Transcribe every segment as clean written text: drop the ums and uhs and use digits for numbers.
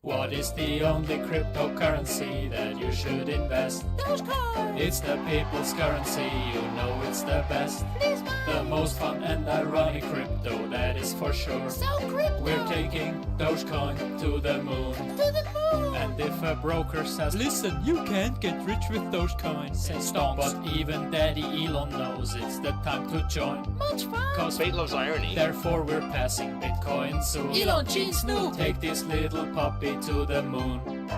What is the only cryptocurrency that you should invest? DogeCoin! It's the people's currency, you know it's the best. Please buy! The most fun and ironic crypto, that is for sure. So crypto! We're taking DogeCoin to the moon. To the moon! And if a broker says, listen, you can't get rich with Dogecoin, say stonks. But even Daddy Elon knows it's the time to join. Much fun! Cause Fate loves irony. therefore we're passing Bitcoin soon. Elon, Gene, Snoop! Take this little puppy to the moon.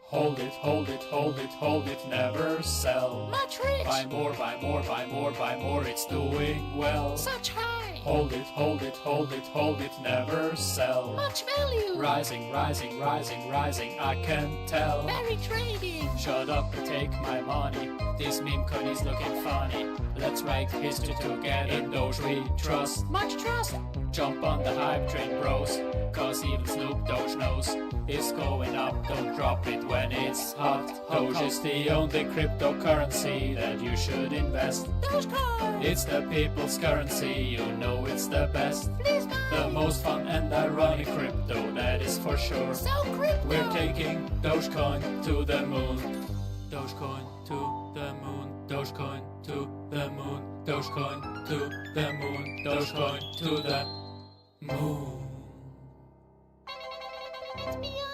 Hold it, hold it, hold it, hold it, never sell. Much rich! Buy more, buy more, buy more, buy more, it's doing well. Such high! Hold it, hold it, hold it, hold it, never sell. Much value! Rising, rising, rising, rising, I can tell. Very trading! Shut up and take my money. This meme coin is looking funny. Let's make history together. In Doge we trust. Much trust! Jump on the hype train, bros. Cause even Snoop Doge knows it's going up. Don't drop it when it's hot. Doge is the only cryptocurrency that you should invest. DogeCoin! It's the people's currency, you know it's the best. Please buy! The most fun and ironic crypto, that is for sure. So crypto! We're taking Dogecoin to the moon. Dogecoin to the moon. Dogecoin to the moon. Dogecoin to the moon. Dogecoin to the moon. It's beyond!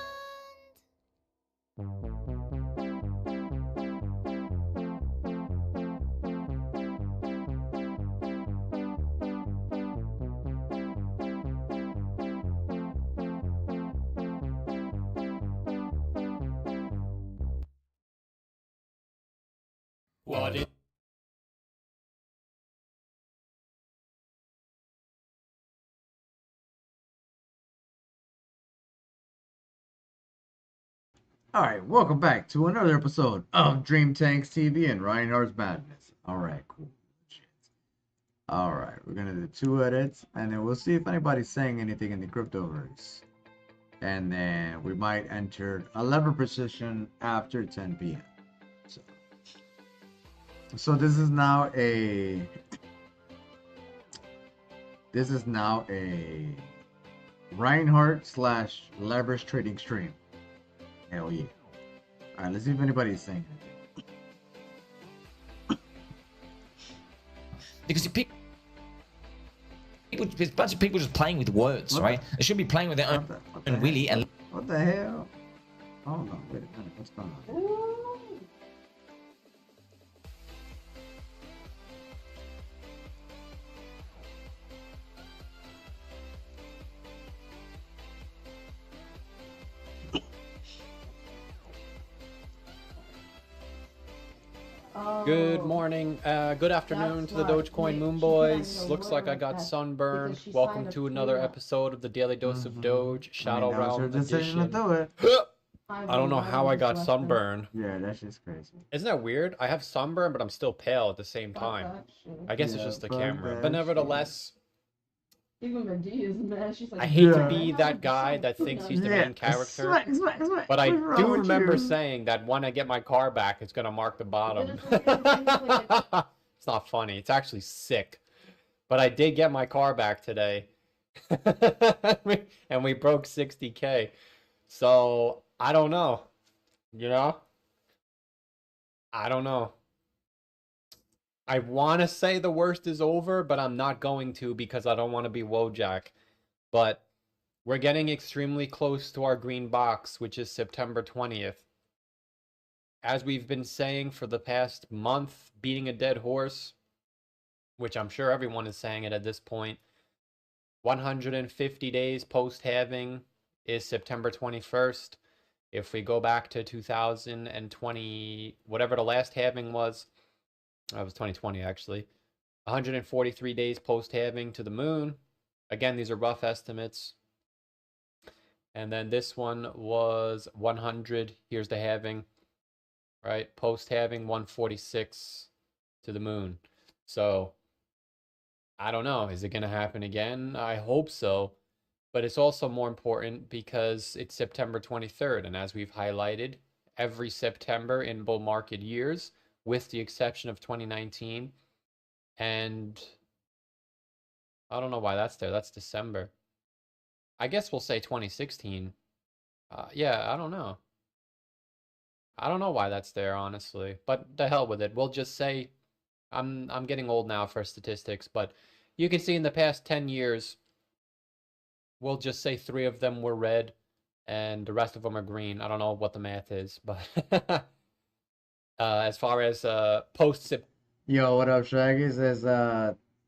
What is Alright, welcome back to another episode of Dream Tanks TV and ReinHardt's Madness. Alright, cool. Alright, we're gonna do 2 edits and then we'll see if anybody's saying anything in the cryptoverse. And then we might enter a lever position after 10 p.m. So this is now a ReinHardt / leverage trading stream. Hell yeah. Alright, let's see if anybody's saying anything. Because people, there's a bunch of people just playing with words, What right? They should be playing with their own What the willy hell? and What the hell? Hold on, wait a minute. What's going on? Good morning, good afternoon to the DogeCoin Moon Boys. Looks like I got sunburned. Welcome to another episode of the Daily Dose of Doge Shadow that was her Realm decision to Edition. do it. I don't know how I got sunburned. Yeah, that's just crazy. Isn't that weird? I have sunburn, but I'm still pale at the same time. I guess it's Yeah, just the fuck camera. that But nevertheless, Even Medea is mad. She's like, I hate Yeah. to be that guy that thinks he's the main character. Smack. But I What's wrong do with remember you? saying that when I get my car back, it's gonna mark the bottom. It's not funny. It's actually sick. But I did get my car back today. And we broke 60K. So I don't know. You know? I don't know. I want to say the worst is over, but I'm not going to because I don't want to be Wojak. But we're getting extremely close to our green box, which is September 20th. As we've been saying for the past month, beating a dead horse, which I'm sure everyone is saying it at this point, 150 days post-halving is September 21st. If we go back to 2020, whatever the last halving was, that was 2020 actually, 143 days post-halving to the moon. Again, these are rough estimates. And then this one was 100. Here's the halving, right? Post-halving, 146 to the moon. So, I don't know. Is it going to happen again? I hope so. But it's also more important because it's September 23rd. And as we've highlighted, every September in bull market years, with the exception of 2019, and I don't know why that's there. That's December. I guess we'll say 2016. Yeah, I don't know. I don't know why that's there, honestly. But the hell with it. We'll just say I'm getting old now for statistics, but you can see in the past 10 years, we'll just say 3 of them were red and the rest of them are green. I don't know what the math is, but as far as post Yo, what up, Shaggy? Says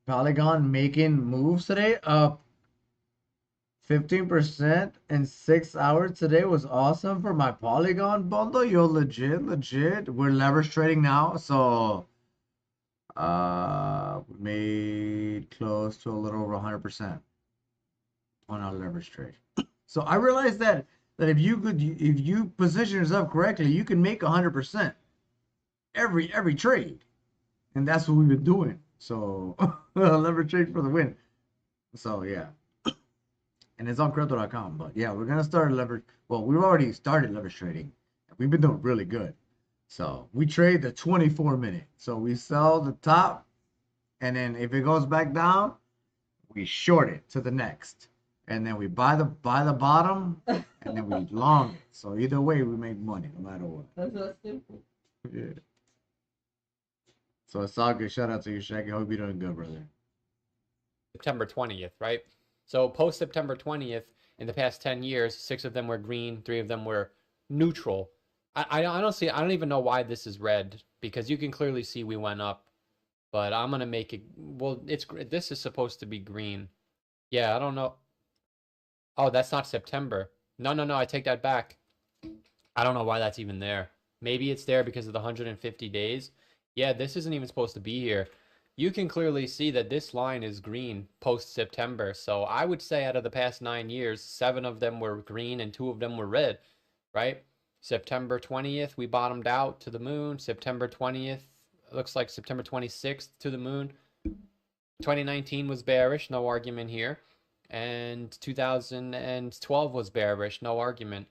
Polygon making moves today, up 15% in 6 hours today was awesome for my Polygon bundle. Yo, legit. We're leverage trading now, so we made close to a little over 100% on our leverage trade. So I realized that if you position yourself correctly, you can make 100% every trade, and that's what we've been doing. So leverage trade for the win. So yeah, and it's on crypto.com. But yeah, we're gonna start leverage. Well, we've already started leverage trading. We've been doing really good. So we trade the 24-minute. So we sell the top, and then if it goes back down, we short it to the next, and then we buy the bottom, and then we long it. So either way, we make money no matter what. That's not simple. Yeah. So it's all good. Shout out to you, Shaggy. Hope you're doing good, brother. September 20th, right? So post September 20th, in the past 10 years, 6 of them were green, 3 of them were neutral. I don't even know why this is red, because you can clearly see we went up. But I'm gonna make it, well, this is supposed to be green. Yeah, I don't know. Oh, that's not September. No, I take that back. I don't know why that's even there. Maybe it's there because of the 150 days. Yeah, this isn't even supposed to be here. You can clearly see that this line is green post-September. So I would say out of the past 9 years, 7 of them were green and 2 of them were red, right? September 20th, we bottomed out to the moon. September 20th, looks like September 26th to the moon. 2019 was bearish, no argument here. And 2012 was bearish, no argument.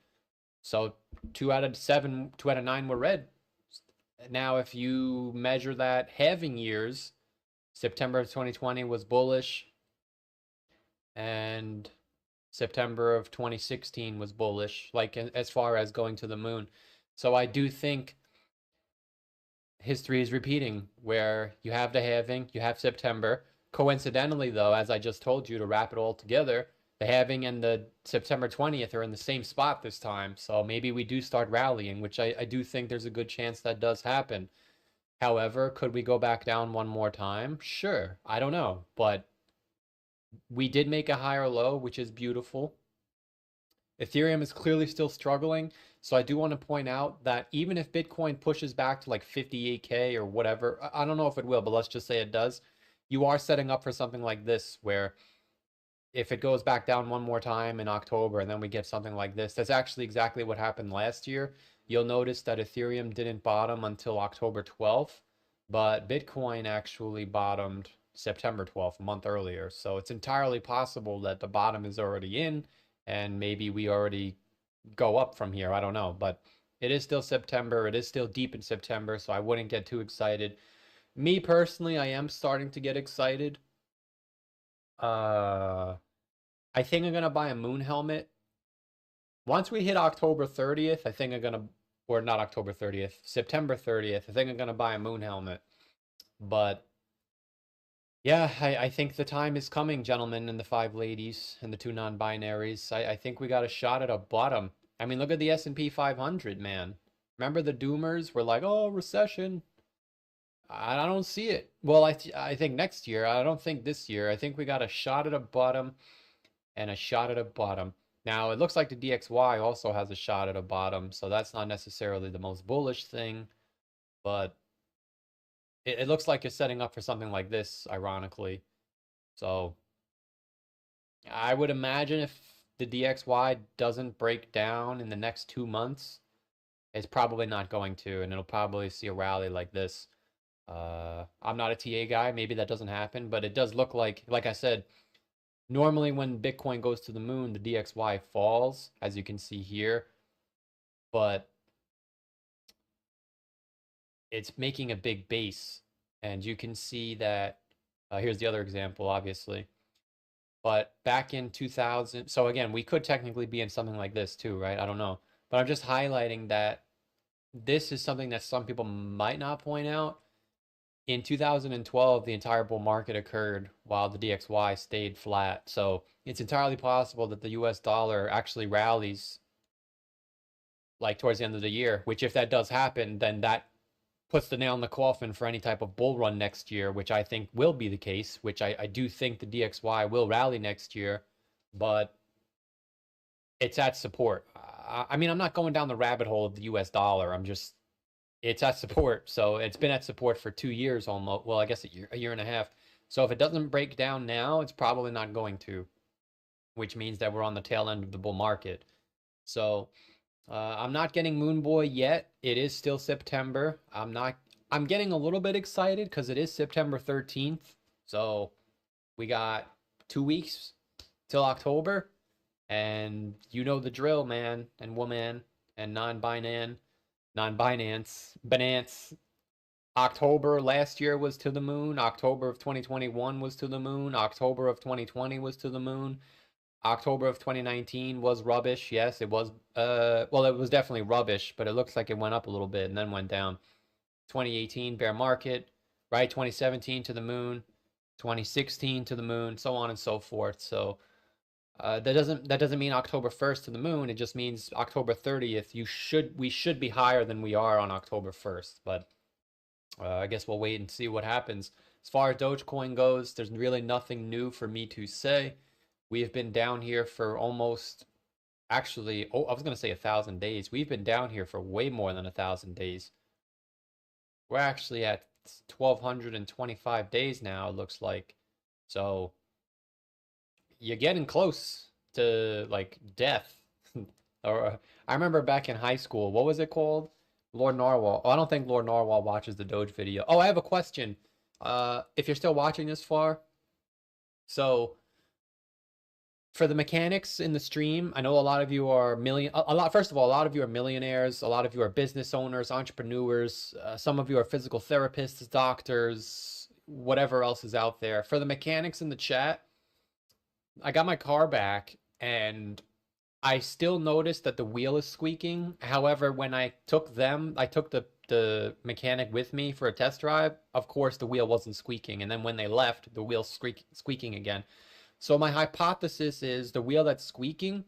So 2 out of 9 were red. Now, if you measure that halving years, September of 2020 was bullish, and September of 2016 was bullish, like as far as going to the moon. So I do think history is repeating, where you have the halving, you have September. Coincidentally, though, as I just told you, to wrap it all together, the halving and the September 20th are in the same spot this time. So maybe we do start rallying, which I do think there's a good chance that does happen. However, could we go back down one more time? Sure. I don't know. But we did make a higher low, which is beautiful. Ethereum is clearly still struggling. So I do want to point out that even if Bitcoin pushes back to like 58K or whatever, I don't know if it will, but let's just say it does. You are setting up for something like this, where if it goes back down one more time in October and then we get something like this, that's actually exactly what happened last year. You'll notice that Ethereum didn't bottom until October 12th, but Bitcoin actually bottomed September 12th, a month earlier. So it's entirely possible that the bottom is already in, and maybe we already go up from here. I don't know, but it is still September. It is still deep in September, so I wouldn't get too excited. Me personally, I am starting to get excited. I think I'm gonna buy a moon helmet. Once we hit October 30th, I think I'm gonna, or not October 30th, September 30th, I think I'm gonna buy a moon helmet. But yeah, I think the time is coming, gentlemen, and the 5 ladies and the 2 non-binaries. I think we got a shot at a bottom. I mean, look at the S&P 500, man. Remember the doomers were like, oh, recession. I don't see it. Well, I think next year. I don't think this year. I think we got a shot at a bottom and a shot at a bottom. Now, it looks like the DXY also has a shot at a bottom, so that's not necessarily the most bullish thing, but it looks like it's setting up for something like this, ironically. So I would imagine if the DXY doesn't break down in the next 2 months, it's probably not going to, and it'll probably see a rally like this. I'm not a TA guy. Maybe that doesn't happen, but it does look like I said, normally when Bitcoin goes to the moon, the DXY falls, as you can see here, but it's making a big base, and you can see that, here's the other example, obviously. But back in 2000, so again, we could technically be in something like this too, right? I don't know. But I'm just highlighting that this is something that some people might not point out. In 2012, the entire bull market occurred while the DXY stayed flat. So it's entirely possible that the US dollar actually rallies like towards the end of the year, which if that does happen, then that puts the nail in the coffin for any type of bull run next year, which I think will be the case, which I do think the DXY will rally next year, but it's at support. I mean, I'm not going down the rabbit hole of the US dollar. It's at support. So it's been at support for 2 years almost. Well, I guess a year and a half. So if it doesn't break down now, it's probably not going to, which means that we're on the tail end of the bull market. So I'm not getting Moon Boy yet. It is still September. I'm getting a little bit excited because it is September 13th. So we got 2 weeks till October. And you know the drill, man and woman and non-Binance. October last year was to the moon. October of 2021 was to the moon. October of 2020 was to the moon. October of 2019 was rubbish. Yes, it was. Well, it was definitely rubbish, but it looks like it went up a little bit and then went down. 2018 bear market, right? 2017 to the moon. 2016 to the moon, so on and so forth. So that doesn't mean October 1st to the moon. It just means October 30th. We should be higher than we are on October 1st. But I guess we'll wait and see what happens. As far as Dogecoin goes, there's really nothing new for me to say. We have been down here for almost, actually, I was going to say 1,000 days. We've been down here for way more than 1,000 days. We're actually at 1,225 days now, it looks like. So you're getting close to like death. Or I remember back in high school, what was it called? Lord Narwhal. Oh, I don't think Lord Narwhal watches the Doge video. Oh, I have a question. If you're still watching this far, so for the mechanics in the stream, I know a lot of you are first of all, a lot of you are millionaires, a lot of you are business owners, entrepreneurs, some of you are physical therapists, doctors, whatever else is out there. For the mechanics in the chat, I got my car back and I still noticed that the wheel is squeaking. However, when I took the mechanic with me for a test drive, of course the wheel wasn't squeaking. And then when they left, the wheel's squeaking again. So my hypothesis is the wheel that's squeaking,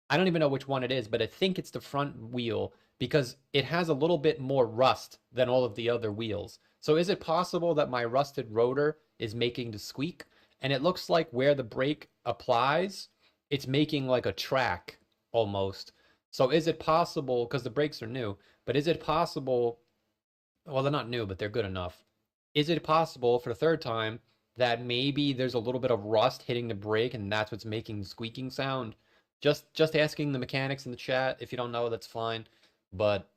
I don't even know which one it is, but I think it's the front wheel because it has a little bit more rust than all of the other wheels. So is it possible that my rusted rotor is making the squeak? And it looks like where the brake applies, it's making like a track almost. So is it possible, because the brakes are new, but is it possible, well, they're not new, but they're good enough. Is it possible for the third time that maybe there's a little bit of rust hitting the brake and that's what's making the squeaking sound? Just asking the mechanics in the chat. If you don't know, that's fine. But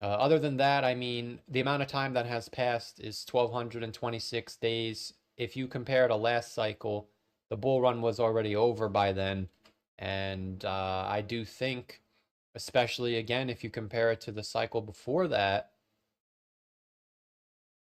other than that, I mean, the amount of time that has passed is 1,226 days. If you compare to last cycle, the bull run was already over by then. And I do think, especially again, if you compare it to the cycle before that,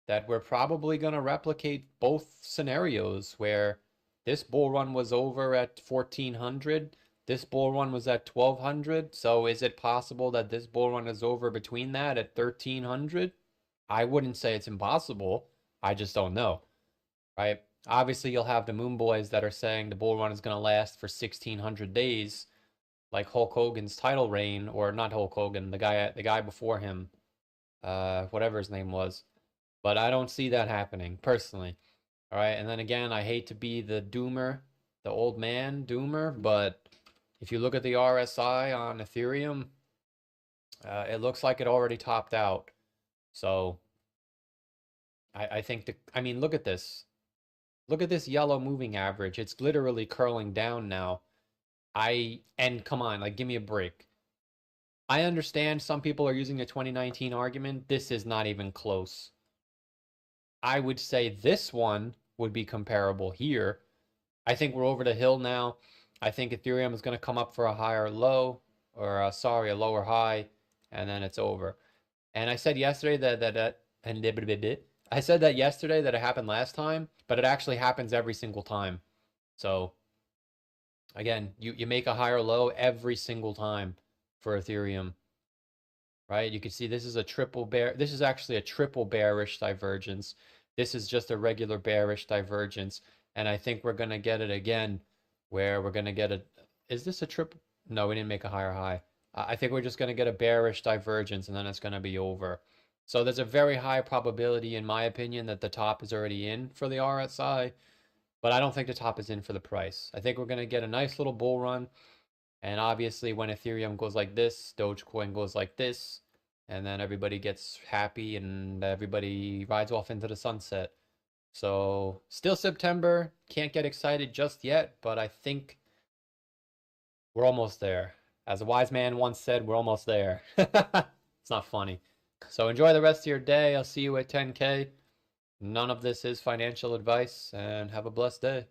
that we're probably going to replicate both scenarios where this bull run was over at 1,400, this bull run was at 1,200. So is it possible that this bull run is over between that at 1,300? I wouldn't say it's impossible. I just don't know, right? Obviously, you'll have the moon boys that are saying the bull run is going to last for 1,600 days, like Hulk Hogan's title reign, or not Hulk Hogan, the guy before him, whatever his name was. But I don't see that happening, personally. All right, and then again, I hate to be the doomer, the old man doomer, but if you look at the RSI on Ethereum, it looks like it already topped out. So I think, I mean, look at this. Look at this yellow moving average. It's literally curling down now. And come on, like, give me a break. I understand some people are using the 2019 argument. This is not even close. I would say this one would be comparable here. I think we're over the hill now. I think Ethereum is going to come up for a higher low, or a lower high, and then it's over. And I said yesterday I said that yesterday that it happened last time, but it actually happens every single time. So Again, you make a higher low every single time for Ethereum, right? You can see this is a triple bear. This is actually a triple bearish divergence. This is just a regular bearish divergence. And I think we're going to get it again where we're going to get a, is this a triple? No, we didn't make a higher high. I think we're just going to get a bearish divergence and then it's going to be over. So there's a very high probability, in my opinion, that the top is already in for the RSI, but I don't think the top is in for the price. I think we're going to get a nice little bull run. And obviously when Ethereum goes like this, Dogecoin goes like this, and then everybody gets happy and everybody rides off into the sunset. So still September, can't get excited just yet, but I think we're almost there. As a wise man once said, we're almost there. It's not funny. So enjoy the rest of your day. I'll see you at 10K. None of this is financial advice, and have a blessed day.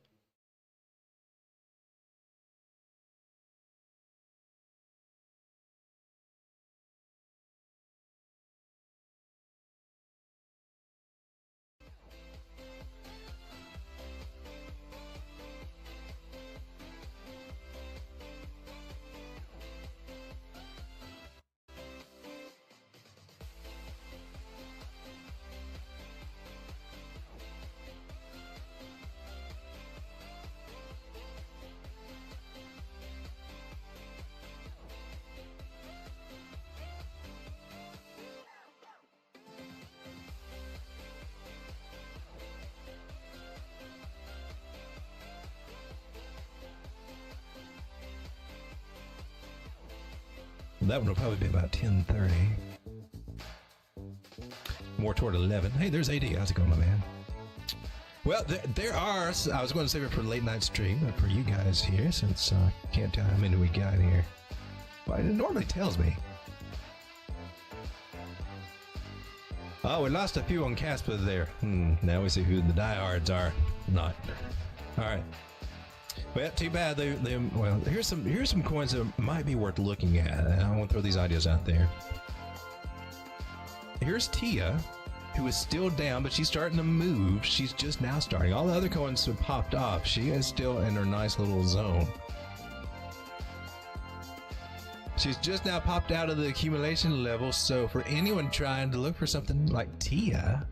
That one will probably be about 10:30. More toward 11. Hey, there's AD. How's it going, my man? Well, there are. I was going to save it for late night stream, but for you guys here, since I can't tell how many we got here. Well, it normally tells me. Oh, we lost a few on Caspa there. Now we see who the diehards are. Not. All right. Well, too bad. Well, here's some coins that might be worth looking at. And I want to throw these ideas out there. Here's Tia, who is still down, but she's starting to move. She's just now starting. All the other coins have popped off. She is still in her nice little zone. She's just now popped out of the accumulation level. So for anyone trying to look for something like Tia,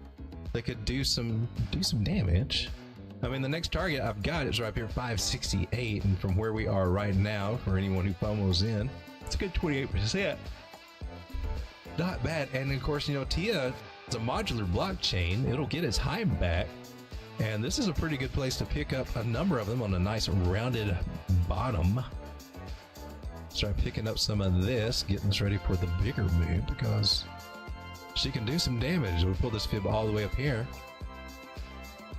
that could do some damage. I mean, the next target I've got is right up here, 568, and from where we are right now, for anyone who FOMOs in, it's a good 28%. Not bad. And of course, you know, Tia is a modular blockchain. It'll get its high back, and this is a pretty good place to pick up a number of them on a nice rounded bottom. Start picking up some of this, getting us ready for the bigger move, because she can do some damage. We'll pull this fib all the way up here.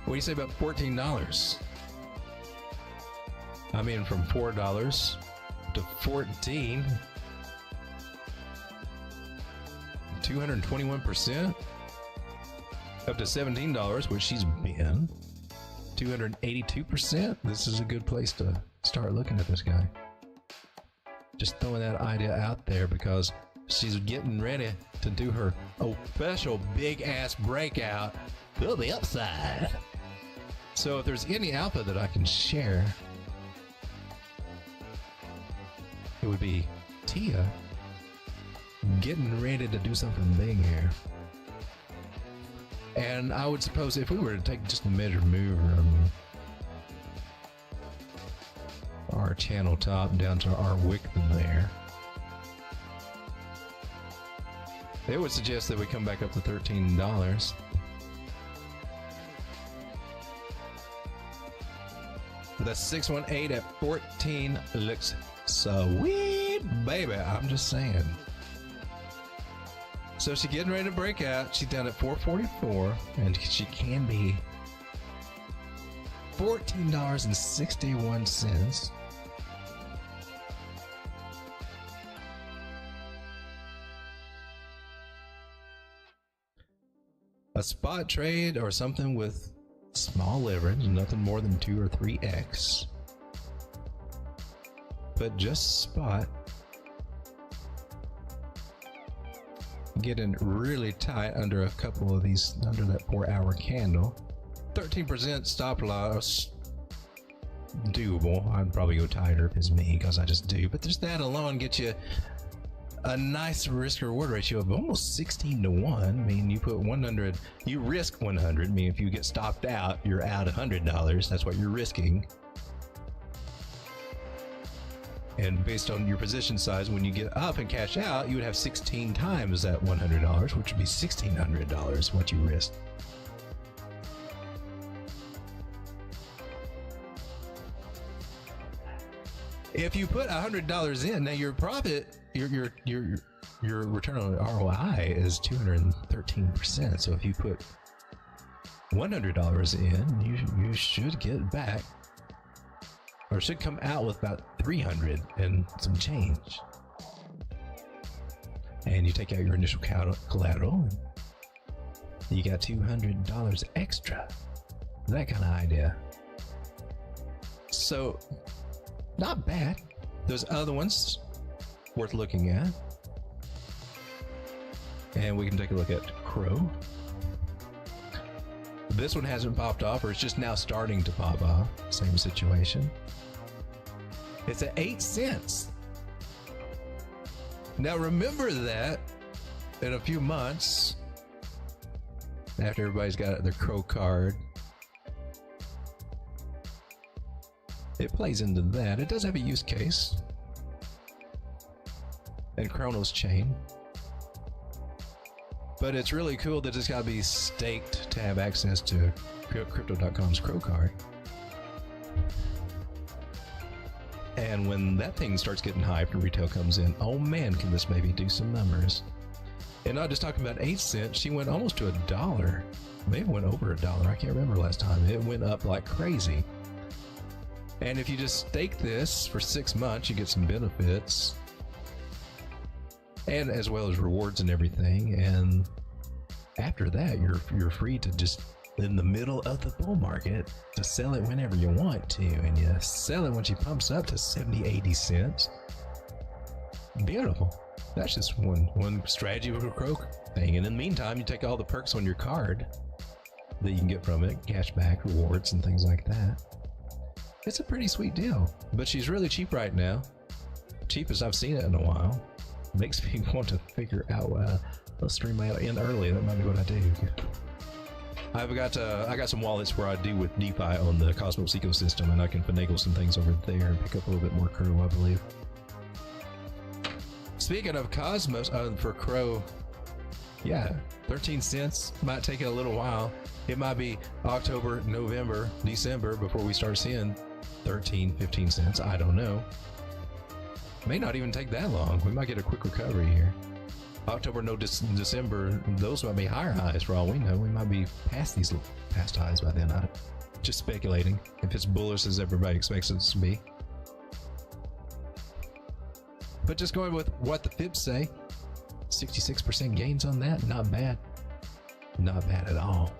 What do you say about $14? I mean, from $4 to 14, 221%, up to $17, which she's been 282%. This is a good place to start looking at this guy. Just throwing that idea out there because she's getting ready to do her official big ass breakout to the upside. So if there's any alpha that I can share, it would be Tia getting ready to do something big here. And I would suppose if we were to take just a measured move from our channel top down to our wick there, it would suggest that we come back up to $13. The 618 at 14 looks sweet, baby. I'm just saying. So she's getting ready to break out. She's down at 444, and she can be $14.61. A spot trade or something with small leverage, nothing more than 2 or 3x, but just spot, getting really tight under a couple of these, under that 4-hour candle. 13% stop loss, doable. I'd probably go tighter if it's me, because I just do. But just that alone gets you a nice risk reward ratio of almost 16 to 1. I mean, you put 100, you risk 100. I mean, if you get stopped out, you're out $100. That's what you're risking. And based on your position size, when you get up and cash out, you would have 16 times that $100, which would be $1,600 what you risked. If you put $100 in, now your profit, your return on ROI is 213%. So if you put $100 in, you should get back, or should come out with about 300 and some change. And you take out your initial collateral, and you got $200 extra. That kind of idea. So, not bad. Those other ones worth looking at. And we can take a look at Crow. This one hasn't popped off, or it's just now starting to pop off. Same situation. It's at 8 cents. Now remember that in a few months, after everybody's got their Crow card, it plays into that. It does have a use case. And Chronos Chain. But it's really cool that it's got to be staked to have access to Crypto.com's Crow card. And when that thing starts getting hyped and retail comes in, oh man, can this maybe do some numbers. And not just talking about 8 cents, she went almost to $1. Maybe went over $1. I can't remember last time. It went up like crazy. And if you just stake this for 6 months, you get some benefits. And as well as rewards and everything. And after that, you're free to just, in the middle of the bull market, to sell it whenever you want to. And you sell it when she pumps up to 70, 80 cents. Beautiful. That's just one strategy with a Crow thing. And in the meantime, you take all the perks on your card that you can get from it, cashback, rewards, and things like that. It's a pretty sweet deal. But she's really cheap right now. Cheapest I've seen it in a while. Makes me want to figure out, let's stream out in early. That might be what I do. I got some wallets where I do with DeFi on the Cosmos ecosystem, and I can finagle some things over there and pick up a little bit more Crow, I believe. Speaking of Cosmos, for Crow, yeah, 13 cents might take it a little while. It might be October, November, December before we start seeing 13, 15 cents. I don't know. May not even take that long. We might get a quick recovery here. October, no, December, those might be higher highs for all we know. We might be past these past highs by then. I'm just speculating if it's bullish as everybody expects it to be. But just going with what the Fibs say, 66% gains on that, not bad. Not bad at all.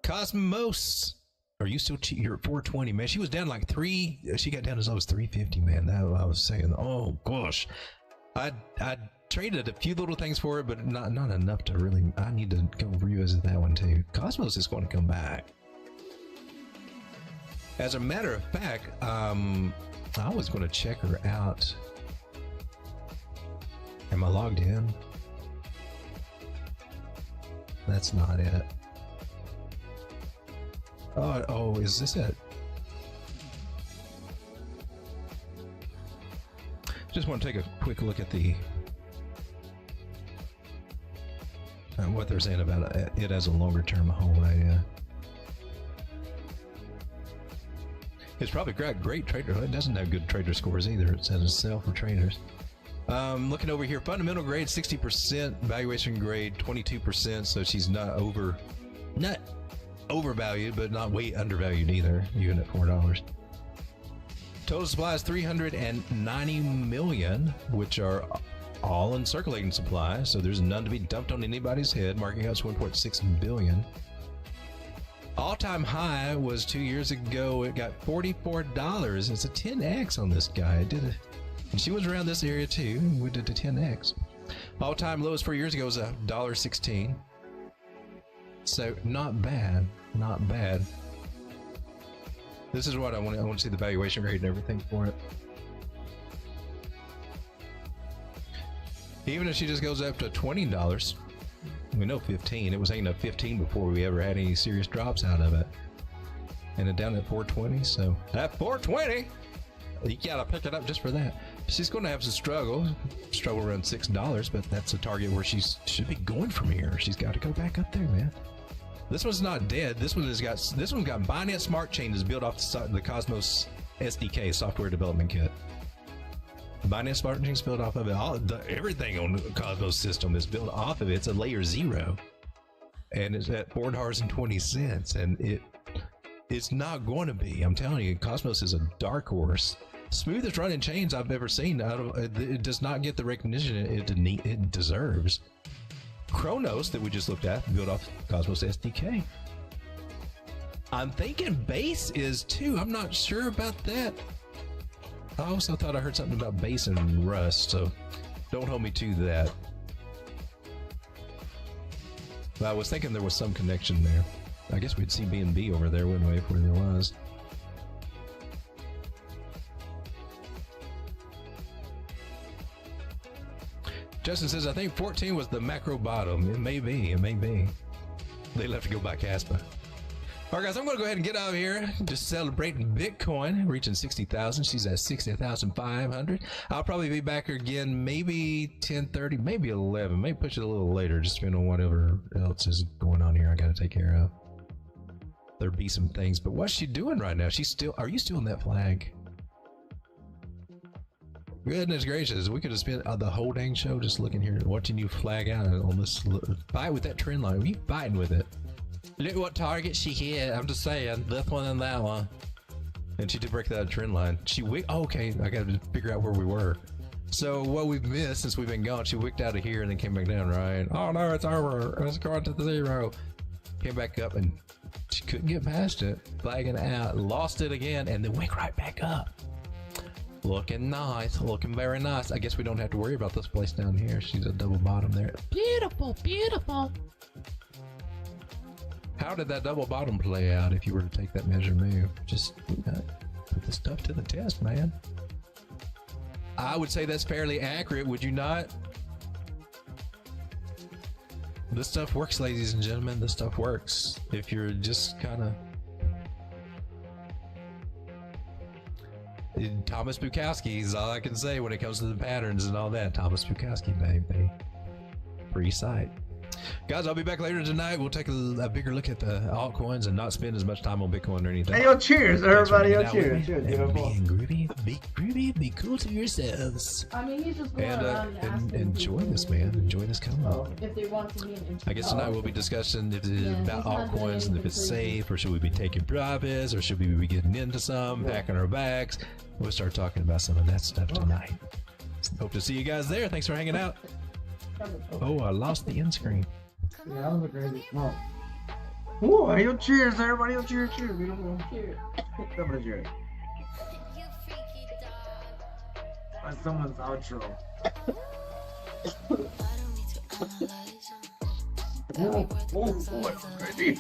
Cosmos. Are you still cheap? You're at 420, man. She was down like 3. She got down as low as 350, man. That I was saying, oh gosh. I traded a few little things for it, but not enough to really. I need to go revisit that one too. Cosmos is going to come back. As a matter of fact, I was going to check her out. Am I logged in? That's not it. Oh, is this it? Just want to take a quick look at the what they're saying about it as a longer term hold idea. It's probably got great trader. It doesn't have good trader scores either. It says itself for traders. Looking over here, fundamental grade 60%, valuation grade 22%. So she's not overvalued, but not way undervalued either, even at $4. Total supply is 390 million, which are all in circulating supply, so there's none to be dumped on anybody's head. Market cap's 1.6 billion. All-time high was 2 years ago. It got $44. It's a 10x on this guy. It did it, and she was around this area too. We did a 10x. All-time lowest 4 years ago was $1.16. So not bad. not bad. This is what I want. I want to see the valuation rate and everything for it. Even if she just goes up to $20, we know 15. It was hanging up 15 before we ever had any serious drops out of it. And it down at 420. So at 420, you gotta pick it up just for that. She's going to have some struggle around $6, but that's a target where she should be going from here. She's got to go back up there, man. This one's not dead. This one's got Binance Smart Chain is built off the Cosmos SDK software development kit. Binance Smart Chain is built off of it. Everything on the Cosmos system is built off of it. It's a layer 0, and it's at $4.20, and it's not going to be. I'm telling you, Cosmos is a dark horse. Smoothest running chains I've ever seen. It does not get the recognition it deserves. Chronos that we just looked at built off Cosmos SDK. I'm thinking Base is too. I'm not sure about that. I also thought I heard something about Base and Rust, so don't hold me to that. But I was thinking there was some connection there. I guess we'd see BNB over there, wouldn't we, if there was. Justin says, I think 14 was the macro bottom. It may be. It may be. They left to go by Caspa. All right, guys, I'm going to go ahead and get out of here. Just celebrating Bitcoin, reaching 60,000. She's at 60,500. I'll probably be back again maybe 10:30, maybe 11. Maybe push it a little later, just depending on whatever else is going on here I got to take care of. There'll be some things. But what's she doing right now? Are you still on that flag? Goodness gracious, we could have spent the whole dang show just looking here, watching you flag out on this. Fight with that trend line. Are you fighting with it? Look what target she hit. I'm just saying, this one and that one. And she did break that trend line. Oh, okay, I got to figure out where we were. So what we've missed since we've been gone, she wicked out of here and then came back down, right? Oh no, it's over. It's going to the 0. Came back up and she couldn't get past it. Flagging out, lost it again, and then wick right back up. Looking nice, looking very nice. I guess we don't have to worry about this place down here. She's a double bottom there. Beautiful, beautiful. How did that double bottom play out if you were to take that measure move? Just put this stuff to the test, man. I would say that's fairly accurate, would you not? This stuff works, ladies and gentlemen. This stuff works. If you're just kind of... Thomas Bukowski is all I can say when it comes to the patterns and all that. Thomas Bukowski, baby. Free site. Guys, I'll be back later tonight. We'll take a bigger look at the altcoins and not spend as much time on Bitcoin or anything. Hey, yo, cheers, everybody. Yo, cheers. Cheers. Be groovy, be cool to yourselves. I mean, he's just going around And asking enjoy people this, man. Enjoy this coming up. if they want to be an I guess tonight we'll be discussing if it's about altcoins and if it's safe, or should we be taking profits, or should we be getting into some, packing our bags. We'll start talking about some of that stuff tonight. Hope to see you guys there. Thanks for hanging out. Oh, I lost the end screen. Yeah, that was a crazy smoke. Ooh, yo, cheers, everybody. Yo, cheers, cheers. Beautiful. Cheers. Double cheers. That's someone's outro. What's crazy?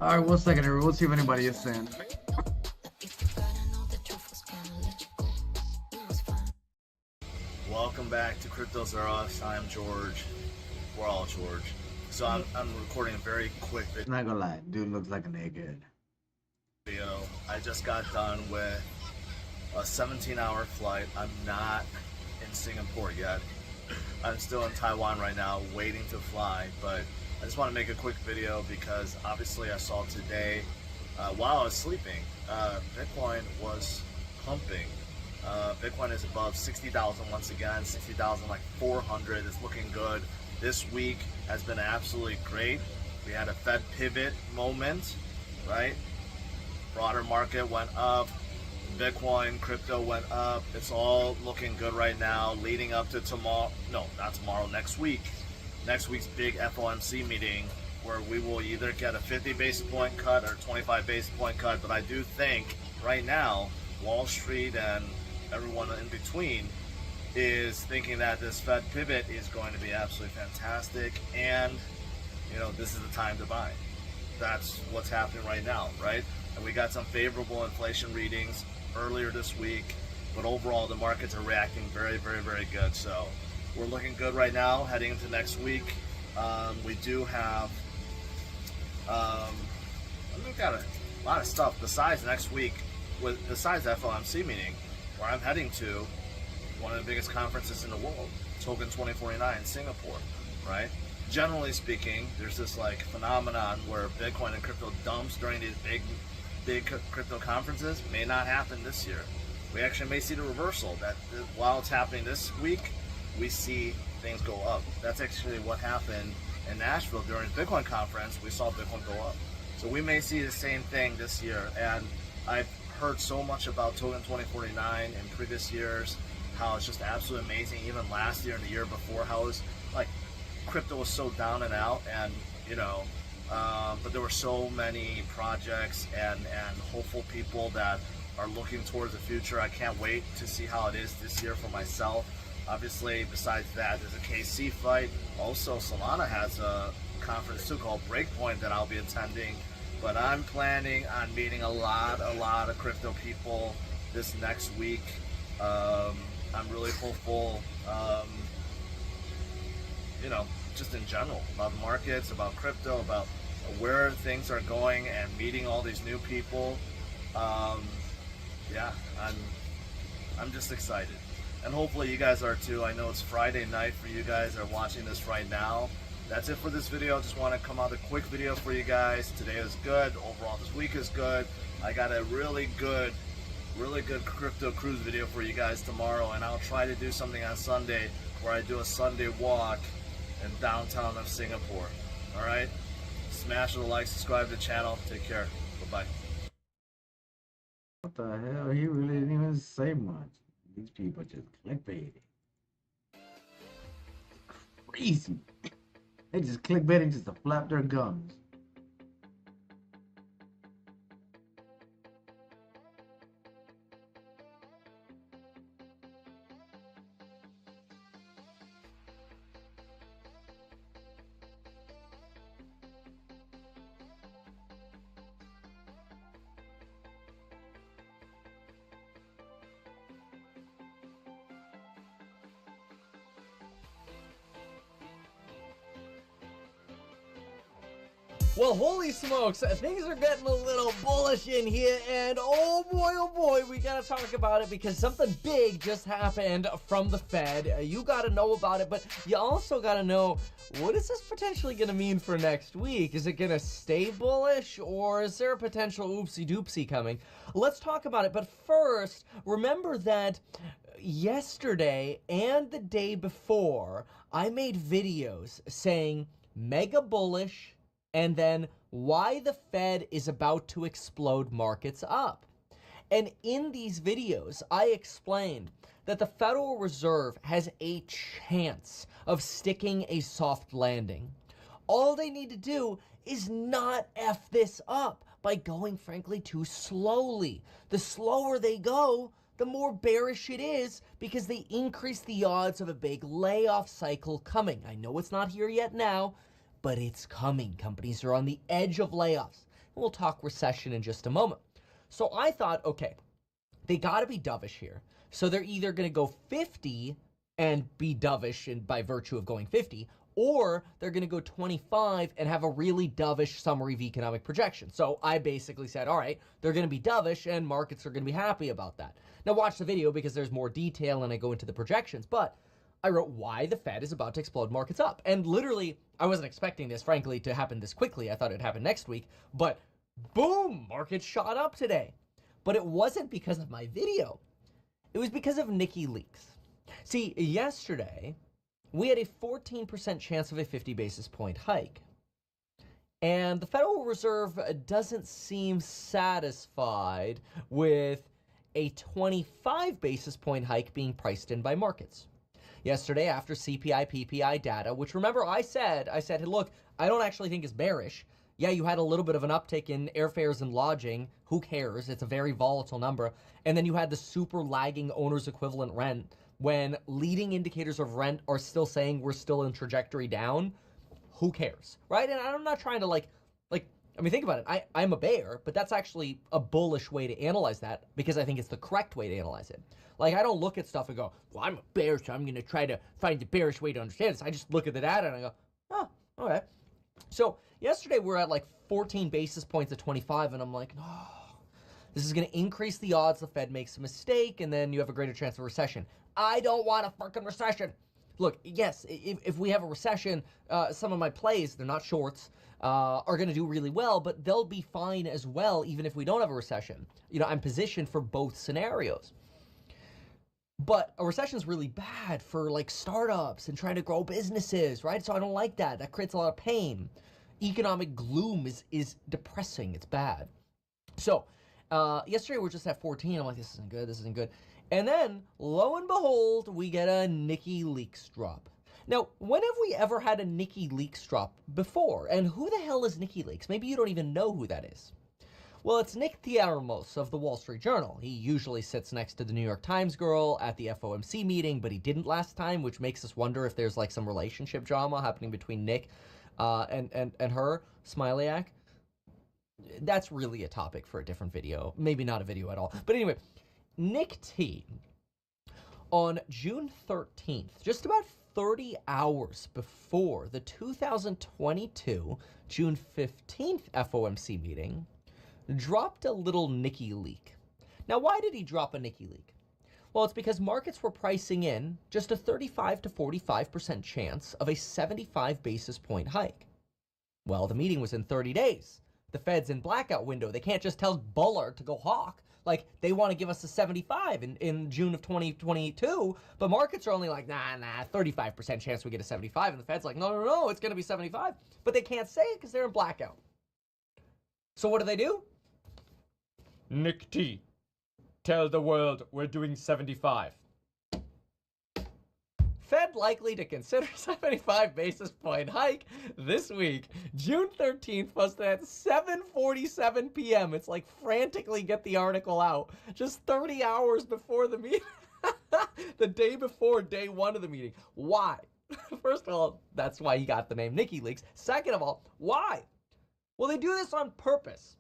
Alright, 1 second here. We'll see if anybody is saying. Welcome back to Cryptos Are Us. I am George. We're all George. So I'm recording a very quick Not gonna lie, dude looks like an egghead. video. I just got done with a 17-hour flight. I'm not in Singapore yet. I'm still in Taiwan right now waiting to fly, but I just want to make a quick video because obviously I saw today while I was sleeping, Bitcoin was pumping. Bitcoin is above 60,000 once again, 60,400. It's looking good. This week has been absolutely great. We had a Fed pivot moment, right? Broader market went up. Bitcoin, crypto went up. It's all looking good right now, leading up to tomorrow. No, not tomorrow, next week. Next week's big FOMC meeting, where we will either get a 50 basis point cut or 25 basis point cut. But I do think right now, Wall Street and everyone in between is thinking that this Fed pivot is going to be absolutely fantastic. And this is the time to buy. That's what's happening right now, right? And we got some favorable inflation readings earlier this week, but overall the markets are reacting very, very, very good. So we're looking good right now heading into next week. We do have, we've got a lot of stuff besides next week, besides the FOMC meeting, where I'm heading to one of the biggest conferences in the world, Token 2049 in Singapore, right? Generally speaking, there's this like phenomenon where Bitcoin and crypto dumps during these big crypto conferences. May not happen this year. We actually may see the reversal, that while it's happening this week, we see things go up. That's actually what happened in Nashville during the Bitcoin conference. We saw Bitcoin go up. So we may see the same thing this year. And I've heard so much about Token 2049 in previous years, how it's just absolutely amazing. Even last year and the year before, how it was like crypto was so down and out, and but there were so many projects and hopeful people that are looking towards the future. I can't wait to see how it is this year for myself. Obviously, besides that, there's a KC fight. Also, Solana has a conference too called Breakpoint that I'll be attending. But I'm planning on meeting a lot of crypto people this next week. I'm really hopeful, just in general, about markets, about crypto, about where things are going, and meeting all these new people. Yeah, I'm just excited. And hopefully you guys are too. I know it's Friday night for you guys that are watching this right now. That's it for this video. Just want to come out a quick video for you guys. Today is good. Overall, this week is good. I got a really good crypto cruise video for you guys tomorrow, and I'll try to do something on Sunday where I do a Sunday walk in downtown of Singapore. All right? Smash the like, subscribe to the channel. Take care. Bye-bye. What the hell? He really didn't even say much. These people just clickbaiting. Crazy. They just clickbaiting just to flap their gums. Well, holy smokes, things are getting a little bullish in here, and oh boy, we gotta talk about it because something big just happened from the Fed. You gotta know about it, but you also gotta know, what is this potentially gonna mean for next week? Is it gonna stay bullish, or is there a potential oopsie-doopsie coming? Let's talk about it, but first, remember that yesterday and the day before, I made videos saying mega bullish, and then why the Fed is about to explode markets up. And in these videos, I explained that the Federal Reserve has a chance of sticking a soft landing. All they need to do is not F this up by going, frankly, too slowly. The slower they go, the more bearish it is because they increase the odds of a big layoff cycle coming. I know it's not here yet now, but it's coming. Companies are on the edge of layoffs. We'll talk recession in just a moment. So I thought, okay, they got to be dovish here. So they're either going to go 50 and be dovish and by virtue of going 50, or they're going to go 25 and have a really dovish summary of economic projection. So I basically said, all right, they're going to be dovish and markets are going to be happy about that. Now watch the video because there's more detail and I go into the projections, but I wrote why the Fed is about to explode markets up. And literally, I wasn't expecting this, frankly, to happen this quickly. I thought it'd happen next week, but boom, markets shot up today. But it wasn't because of my video. It was because of Nikki Leaks. See, yesterday, we had a 14% chance of a 50 basis point hike. And the Federal Reserve doesn't seem satisfied with a 25 basis point hike being priced in by markets. Yesterday, after CPI, PPI data, which remember I said, hey, look, I don't actually think it's bearish. Yeah, you had a little bit of an uptick in airfares and lodging. Who cares? It's a very volatile number. And then you had the super lagging owner's equivalent rent when leading indicators of rent are still saying we're still in trajectory down. who cares, right? And I'm not trying to like, I mean, think about it. I'm a bear, but that's actually a bullish way to analyze that because I think it's the correct way to analyze it. Like, I don't look at stuff and go, well, I'm a bear, so I'm going to try to find the bearish way to understand this. I just look at the data and I go, oh, okay. So yesterday we're at like 14 basis points at 25, and I'm like, oh, this is going to increase the odds the Fed makes a mistake, and then you have a greater chance of recession. I don't want a fucking recession. Look, yes, if we have a recession, some of my plays, they're not shorts, are going to do really well, but they'll be fine as well, even if we don't have a recession. You know, I'm positioned for both scenarios. But a recession is really bad for like startups and trying to grow businesses, right? So I don't like that. That creates a lot of pain. Economic gloom is depressing. It's bad. So yesterday we're just at 14. I'm like, this isn't good. This isn't good. And then, lo and behold, we get a Nikki Leaks drop. Now, when have we ever had a Nikki Leaks drop before? And who the hell is Nikki Leaks? Maybe you don't even know who that is. Well, it's Nick Thiermos of the Wall Street Journal. He usually sits next to the New York Times girl at the FOMC meeting, but he didn't last time, which makes us wonder if there's like some relationship drama happening between Nick and her, Smilyak. That's really a topic for a different video. Maybe not a video at all. But anyway, Nick T, on June 13th, just about 30 hours before the 2022 June 15th FOMC meeting, dropped a little Nikki leak. Now, why did he drop a Nikki leak? Well, it's because markets were pricing in just a 35 to 45% chance of a 75 basis point hike. Well, the meeting was in 30 days. The Fed's in blackout window. They can't just tell Bullard to go hawk. Like, they want to give us a 75 in June of 2022, but markets are only like, nah, 35% chance we get a 75, and the Fed's like, no, it's going to be 75. But they can't say it because they're in blackout. So what do? Nick T, tell the world we're doing 75. Fed likely to consider 75 basis point hike this week. June 13th was at 7:47 p.m. It's like frantically get the article out. Just 30 hours before the meeting. The day before day one of the meeting. Why? First of all, that's why he got the name Nikki Leaks. Second of all, why? Well, they do this on purpose.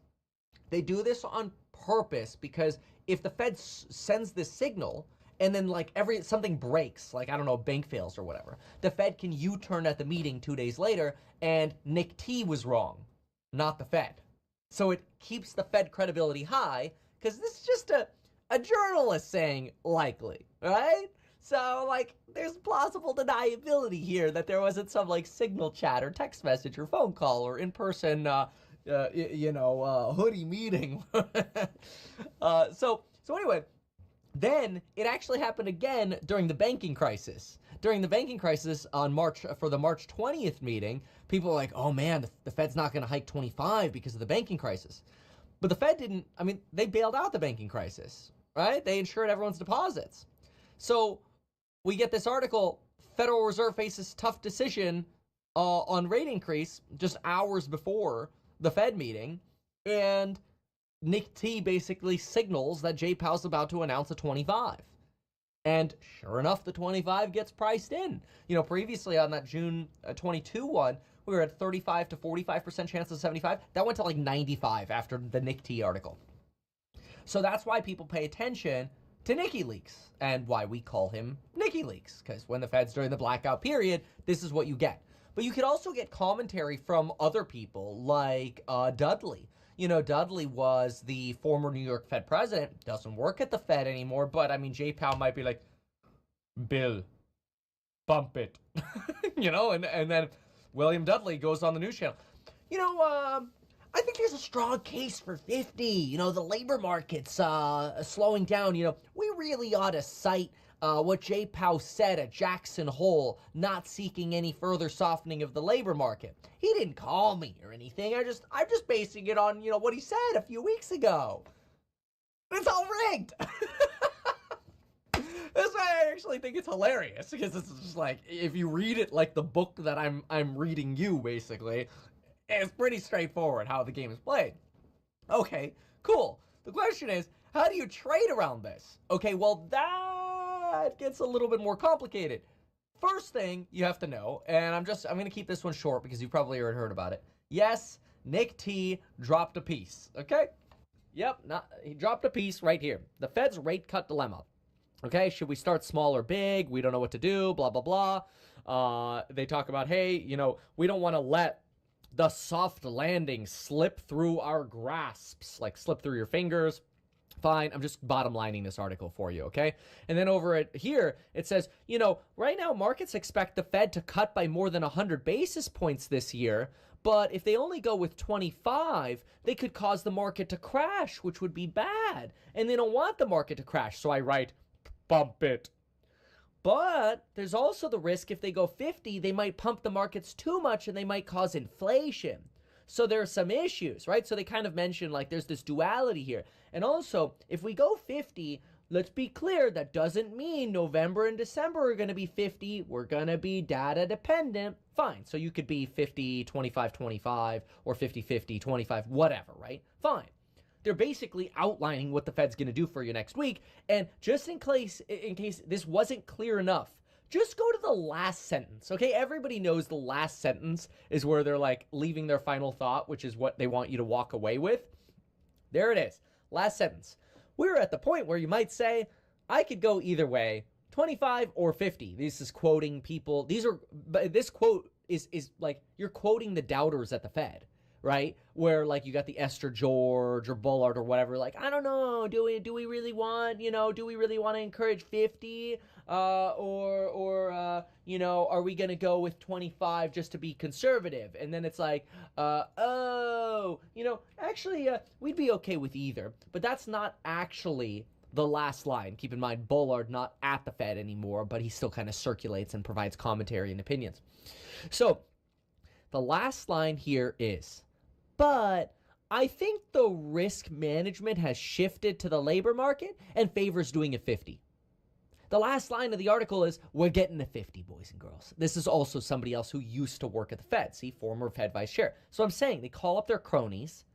They do this on purpose because if the Fed sends this signal and then like something breaks, like I don't know, bank fails or whatever, the Fed can U-turn at the meeting 2 days later and Nick T was wrong, not the Fed. So it keeps the Fed credibility high because this is just a journalist saying likely, right? So like there's plausible deniability here that there wasn't some like signal chat or text message or phone call or in-person hoodie meeting. So anyway, then it actually happened again during the banking crisis. During the banking crisis for the March 20th meeting, people were like, oh man, the Fed's not going to hike 25 because of the banking crisis. But the Fed didn't, they bailed out the banking crisis, right? They insured everyone's deposits. So we get this article, Federal Reserve faces tough decision on rate increase just hours before the Fed meeting, and Nick T basically signals that Jay Powell's about to announce a 25. And sure enough, the 25 gets priced in. You know, previously on that June 22 one, we were at 35 to 45% chance of 75. That went to like 95 after the Nick T article. So that's why people pay attention to Nikki Leaks and why we call him Nikki Leaks, because when the Fed's during the blackout period, this is what you get. But you could also get commentary from other people like Dudley. You know, Dudley was the former New York Fed president, doesn't work at the Fed anymore, but Jay Powell might be like, Bill, bump it. And then William Dudley goes on the news channel. I think there's a strong case for 50. The labor market's slowing down. We really ought to cite what Jay Powell said at Jackson Hole, not seeking any further softening of the labor market. He didn't call me or anything. I'm just basing it on, what he said a few weeks ago. It's all rigged. That's why I actually think it's hilarious, because it's just like, if you read it like the book that I'm reading you, basically, it's pretty straightforward how the game is played. Okay, cool. The question is, how do you trade around this? Okay, well, that gets a little bit more complicated. first thing you have to know, and I'm going to keep this one short because you probably already heard about it. Yes, Nick T dropped a piece, okay? Yep, he dropped a piece right here. The Fed's rate cut dilemma. Okay, should we start small or big? We don't know what to do, blah, blah, blah. They talk about, hey, we don't want to let the soft landing slip through our grasps, like slip through your fingers. Fine, I'm just bottom lining this article for you, okay? And then over at here, it says, right now markets expect the Fed to cut by more than 100 basis points this year, but if they only go with 25, they could cause the market to crash, which would be bad. And they don't want the market to crash, so I write, bump it. But there's also the risk if they go 50, they might pump the markets too much and they might cause inflation. So there are some issues, right? So they kind of mention like there's this duality here. And also, if we go 50, let's be clear, that doesn't mean November and December are going to be 50. We're going to be data dependent. Fine. So you could be 50, 25, 25, or 50, 50, 25, whatever, right? Fine. They're basically outlining what the Fed's going to do for you next week. And just in case this wasn't clear enough, just go to the last sentence, okay? Everybody knows the last sentence is where they're like leaving their final thought, which is what they want you to walk away with. There it is. Last sentence. We're at the point where you might say, I could go either way, 25 or 50. This is quoting people. This quote is like you're quoting the doubters at the Fed, right? Where like you got the Esther George or Bullard or whatever, like, I don't know, do we really want, do we really want to encourage 50? Or are we going to go with 25 just to be conservative? And then it's like, actually, we'd be okay with either. But that's not actually the last line. Keep in mind, Bullard not at the Fed anymore, but he still kind of circulates and provides commentary and opinions. So the last line here is, but I think the risk management has shifted to the labor market and favors doing a 50. The last line of the article is, we're getting to 50, boys and girls. This is also somebody else who used to work at the Fed. See, former Fed vice chair. So I'm saying they call up their cronies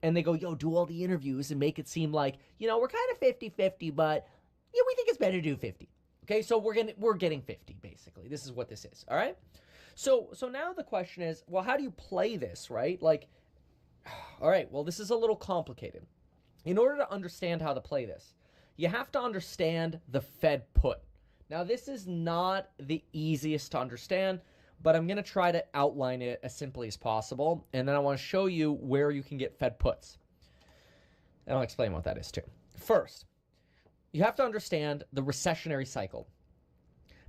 and they go, do all the interviews and make it seem like, we're kind of 50-50, but we think it's better to do 50. Okay, so we're getting 50, basically. This is what this is, all right? So now the question is, well, how do you play this, right? Like, all right, well, this is a little complicated. In order to understand how to play this, you have to understand the Fed put. Now, this is not the easiest to understand, but I'm going to try to outline it as simply as possible, and then I want to show you where you can get Fed puts. And I'll explain what that is too. First, you have to understand the recessionary cycle.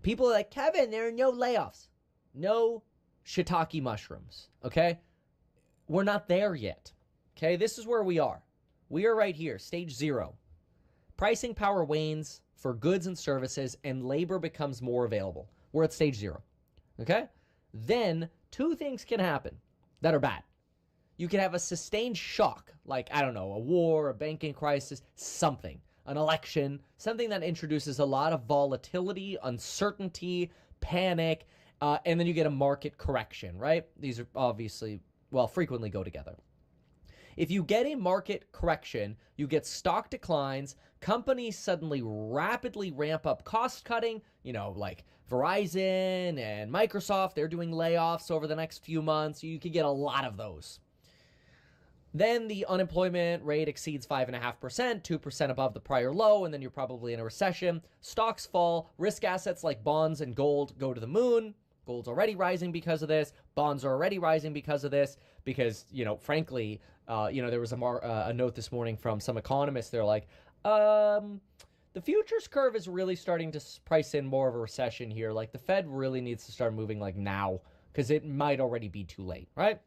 People are like, Kevin, there are no layoffs. No shiitake mushrooms, okay? We're not there yet, okay? This is where we are. We are right here, stage 0. Pricing power wanes for goods and services, and labor becomes more available. We're at stage 0, okay? Then 2 things can happen that are bad. You can have a sustained shock, like, I don't know, a war, a banking crisis, something, an election, something that introduces a lot of volatility, uncertainty, panic, and then you get a market correction, right? These are obviously, frequently go together. If you get a market correction, you get stock declines, companies suddenly rapidly ramp up cost cutting, like Verizon and Microsoft, they're doing layoffs over the next few months. You could get a lot of those. Then the unemployment rate exceeds 5.5%, 2% above the prior low, and then you're probably in a recession. Stocks fall, risk assets like bonds and gold go to the moon. Gold's already rising because of this. Bonds are already rising because of this. Because, frankly, there was a note this morning from some economists. They're like, the futures curve is really starting to price in more of a recession here. Like, the Fed really needs to start moving like now because it might already be too late, right?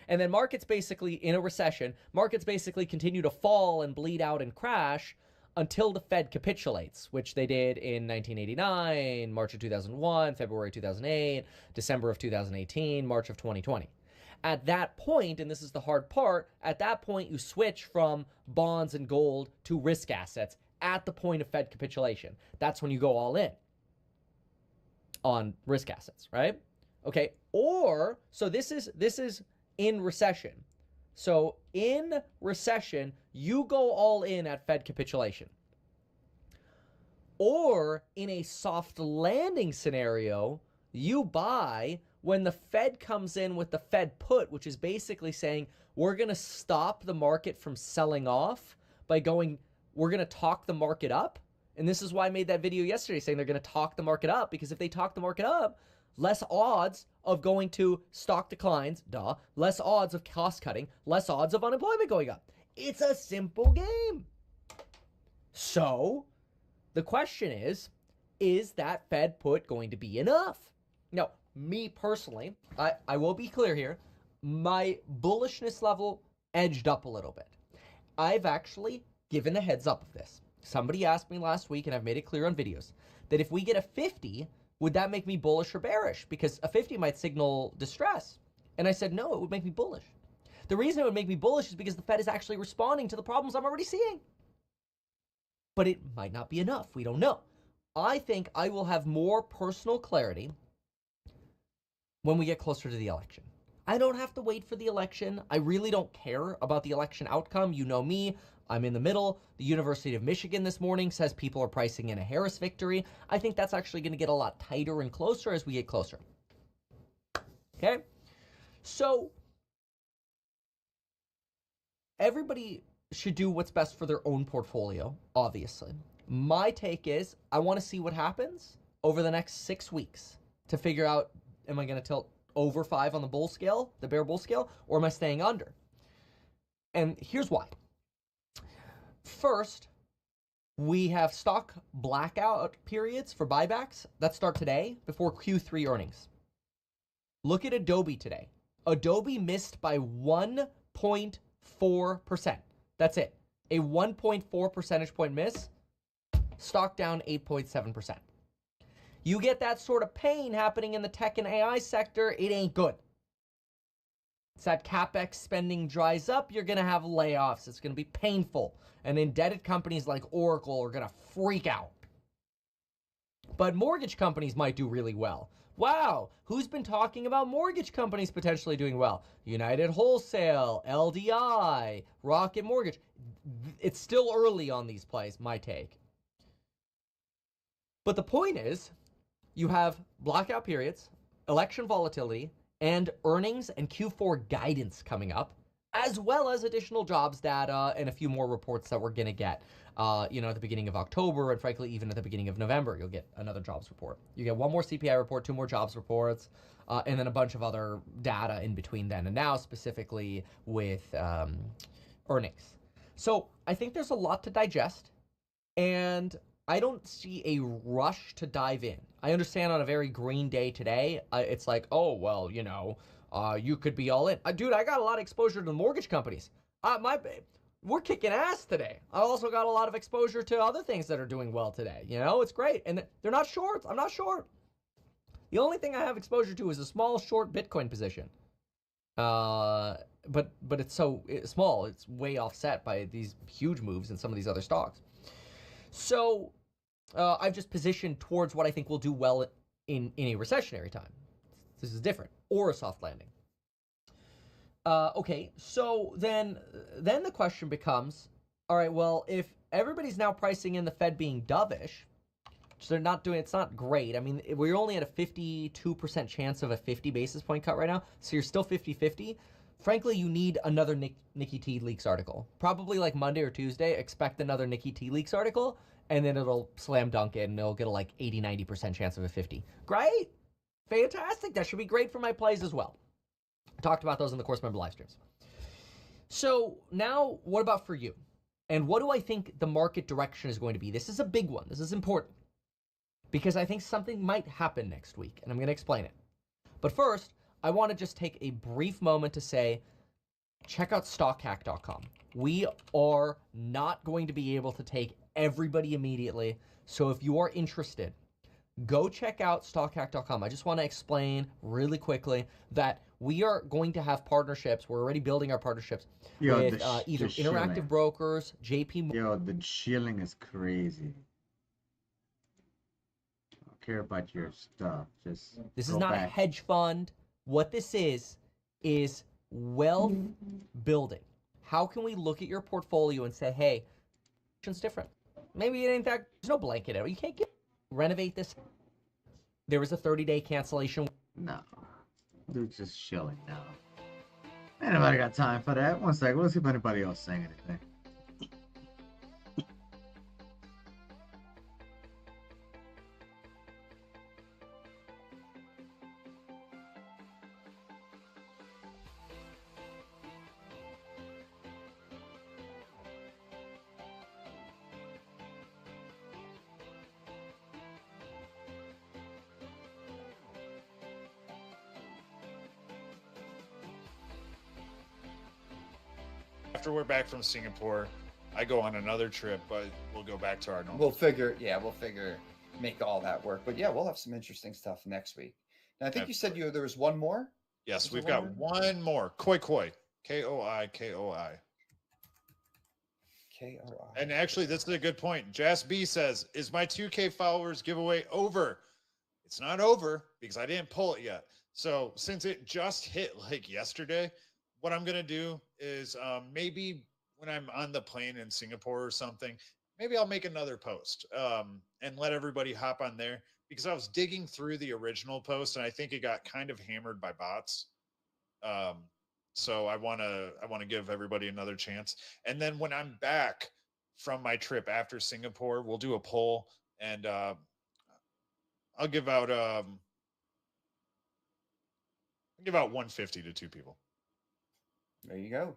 And then markets basically, in a recession, markets basically continue to fall and bleed out and crash until the Fed capitulates, which they did in 1989, March of 2001, February 2008, December of 2018, March of 2020. At that point, and this is the hard part, at that point you switch from bonds and gold to risk assets at the point of Fed capitulation. That's when you go all in on risk assets, right? Okay, or, so this is in recession. So in recession, you go all in at Fed capitulation. Or in a soft landing scenario, you buy when the Fed comes in with the Fed put, which is basically saying we're going to stop the market from selling off by going, we're going to talk the market up. And this is why I made that video yesterday saying they're going to talk the market up, because if they talk the market up, less odds of going to stock declines, less odds of cost cutting, less odds of unemployment going up. It's a simple game. So the question is that Fed put going to be enough? Now, me personally, I will be clear here, my bullishness level edged up a little bit. I've actually given a heads up of this. Somebody asked me last week, and I've made it clear on videos, that if we get a 50, would that make me bullish or bearish? Because a 50 might signal distress. And I said, no, it would make me bullish. The reason it would make me bullish is because the Fed is actually responding to the problems I'm already seeing. But it might not be enough. We don't know. I think I will have more personal clarity when we get closer to the election. I don't have to wait for the election. I really don't care about the election outcome. You know me. I'm in the middle. The University of Michigan this morning says people are pricing in a Harris victory. I think that's actually going to get a lot tighter and closer as we get closer. Okay? So everybody should do what's best for their own portfolio, obviously. My take is I want to see what happens over the next 6 weeks to figure out, am I going to tilt over 5 on the bull scale, the bear bull scale, or am I staying under? And here's why. First, we have stock blackout periods for buybacks that start today before Q3 earnings. Look at Adobe today. Adobe missed by 1.4%. That's it. A 1.4 percentage point miss. Stock down 8.7%. You get that sort of pain happening in the tech and AI sector, it ain't good. It's that CapEx spending dries up, you're going to have layoffs. It's going to be painful. And indebted companies like Oracle are going to freak out. But mortgage companies might do really well. Wow, who's been talking about mortgage companies potentially doing well? United Wholesale, LDI, Rocket Mortgage. It's still early on these plays, my take. But the point is, you have blackout periods, election volatility, and earnings and Q4 guidance coming up, as well as additional jobs data and a few more reports that we're going to get, at the beginning of October, and frankly, even at the beginning of November, you'll get another jobs report. You get one more CPI report, 2 more jobs reports, and then a bunch of other data in between then and now, specifically with earnings. So I think there's a lot to digest, and I don't see a rush to dive in. I understand on a very green day today, it's like, oh, well, you could be all in. Dude, I got a lot of exposure to the mortgage companies. We're kicking ass today. I also got a lot of exposure to other things that are doing well today. It's great. And they're not shorts. I'm not short. The only thing I have exposure to is a small short Bitcoin position. But it's so small. It's way offset by these huge moves in some of these other stocks. So I've just positioned towards what I think will do well in a recessionary time. This is different. Or a soft landing. Okay, so then the question becomes, all right, well, if everybody's now pricing in the Fed being dovish, which they're not doing, it's not great. I mean, we're only at a 52% chance of a 50 basis point cut right now, so you're still 50-50. Frankly, you need another Nikki T Leaks article. Probably like Monday or Tuesday, expect another Nikki T Leaks article, and then it'll slam dunk it, and it'll get a like 80-90% chance of a 50. Great! Fantastic! That should be great for my plays as well. I talked about those in the course member live streams. So now, what about for you? And what do I think the market direction is going to be? This is a big one. This is important. Because I think something might happen next week, and I'm going to explain it. But first, I want to just take a brief moment to say, check out stockhack.com. We are not going to be able to take everybody immediately. So if you are interested, go check out stockhack.com. I just want to explain really quickly that we are going to have partnerships. We're already building our partnerships with either Interactive Brokers, JP. Yo, the shilling is crazy. I don't care about your stuff. Just this is not a hedge fund. What this is wealth building. How can we look at your portfolio and say, hey, it's different. Maybe it ain't that. There's no blanket error. You can't renovate this. There is a 30-day cancellation. No. Dude's just chilling now. Ain't nobody got time for that. One second. Let's see if anybody else saying anything. After we're back from Singapore, I go on another trip, but we'll go back to our normal. We'll figure, make all that work. But yeah, we'll have some interesting stuff next week. And I think you said there was one more. Yes, we've got one more. Koi Koi. Koi. Koi. And actually, this is a good point. Jas B says, is my 2K followers giveaway over? It's not over because I didn't pull it yet. So since it just hit like yesterday, what I'm going to do is maybe when I'm on the plane in Singapore or something, maybe I'll make another post and let everybody hop on there, because I was digging through the original post and I think it got kind of hammered by bots. So I want to give everybody another chance. And then when I'm back from my trip after Singapore, we'll do a poll and I'll give out 150 to 2 people. There you go.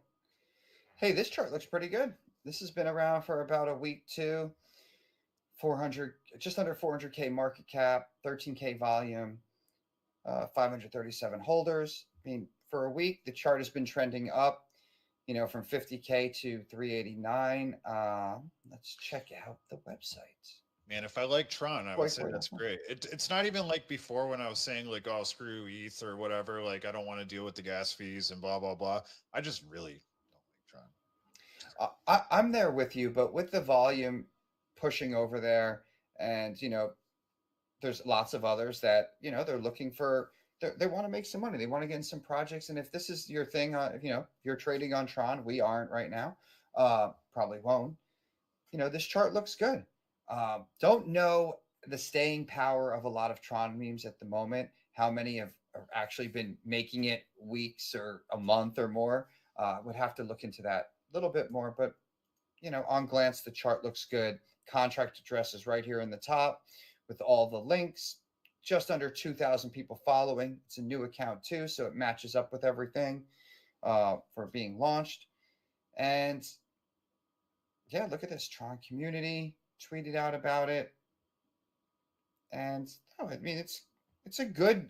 Hey, this chart looks pretty good. This has been around for about a week too. 400, just under 400K market cap, 13K volume, 537 holders. I mean, for a week, the chart has been trending up, from 50K to 389. Let's check out the website. Man, if I like Tron, I would say that's great. It's not even like before when I was saying like, oh, screw ETH or whatever. Like, I don't want to deal with the gas fees and blah, blah, blah. I just really don't like Tron. I'm there with you, but with the volume pushing over there and, there's lots of others that, they're looking for, they want to make some money. They want to get in some projects. And if this is your thing, you're trading on Tron, we aren't right now, probably won't. This chart looks good. Don't know the staying power of a lot of Tron memes at the moment. How many have actually been making it weeks or a month or more? Would have to look into that a little bit more. But, on glance, the chart looks good. Contract address is right here in the top with all the links. Just under 2,000 people following. It's a new account too, so it matches up with everything for being launched. And yeah, look at this. Tron community tweeted out about it. And it's a good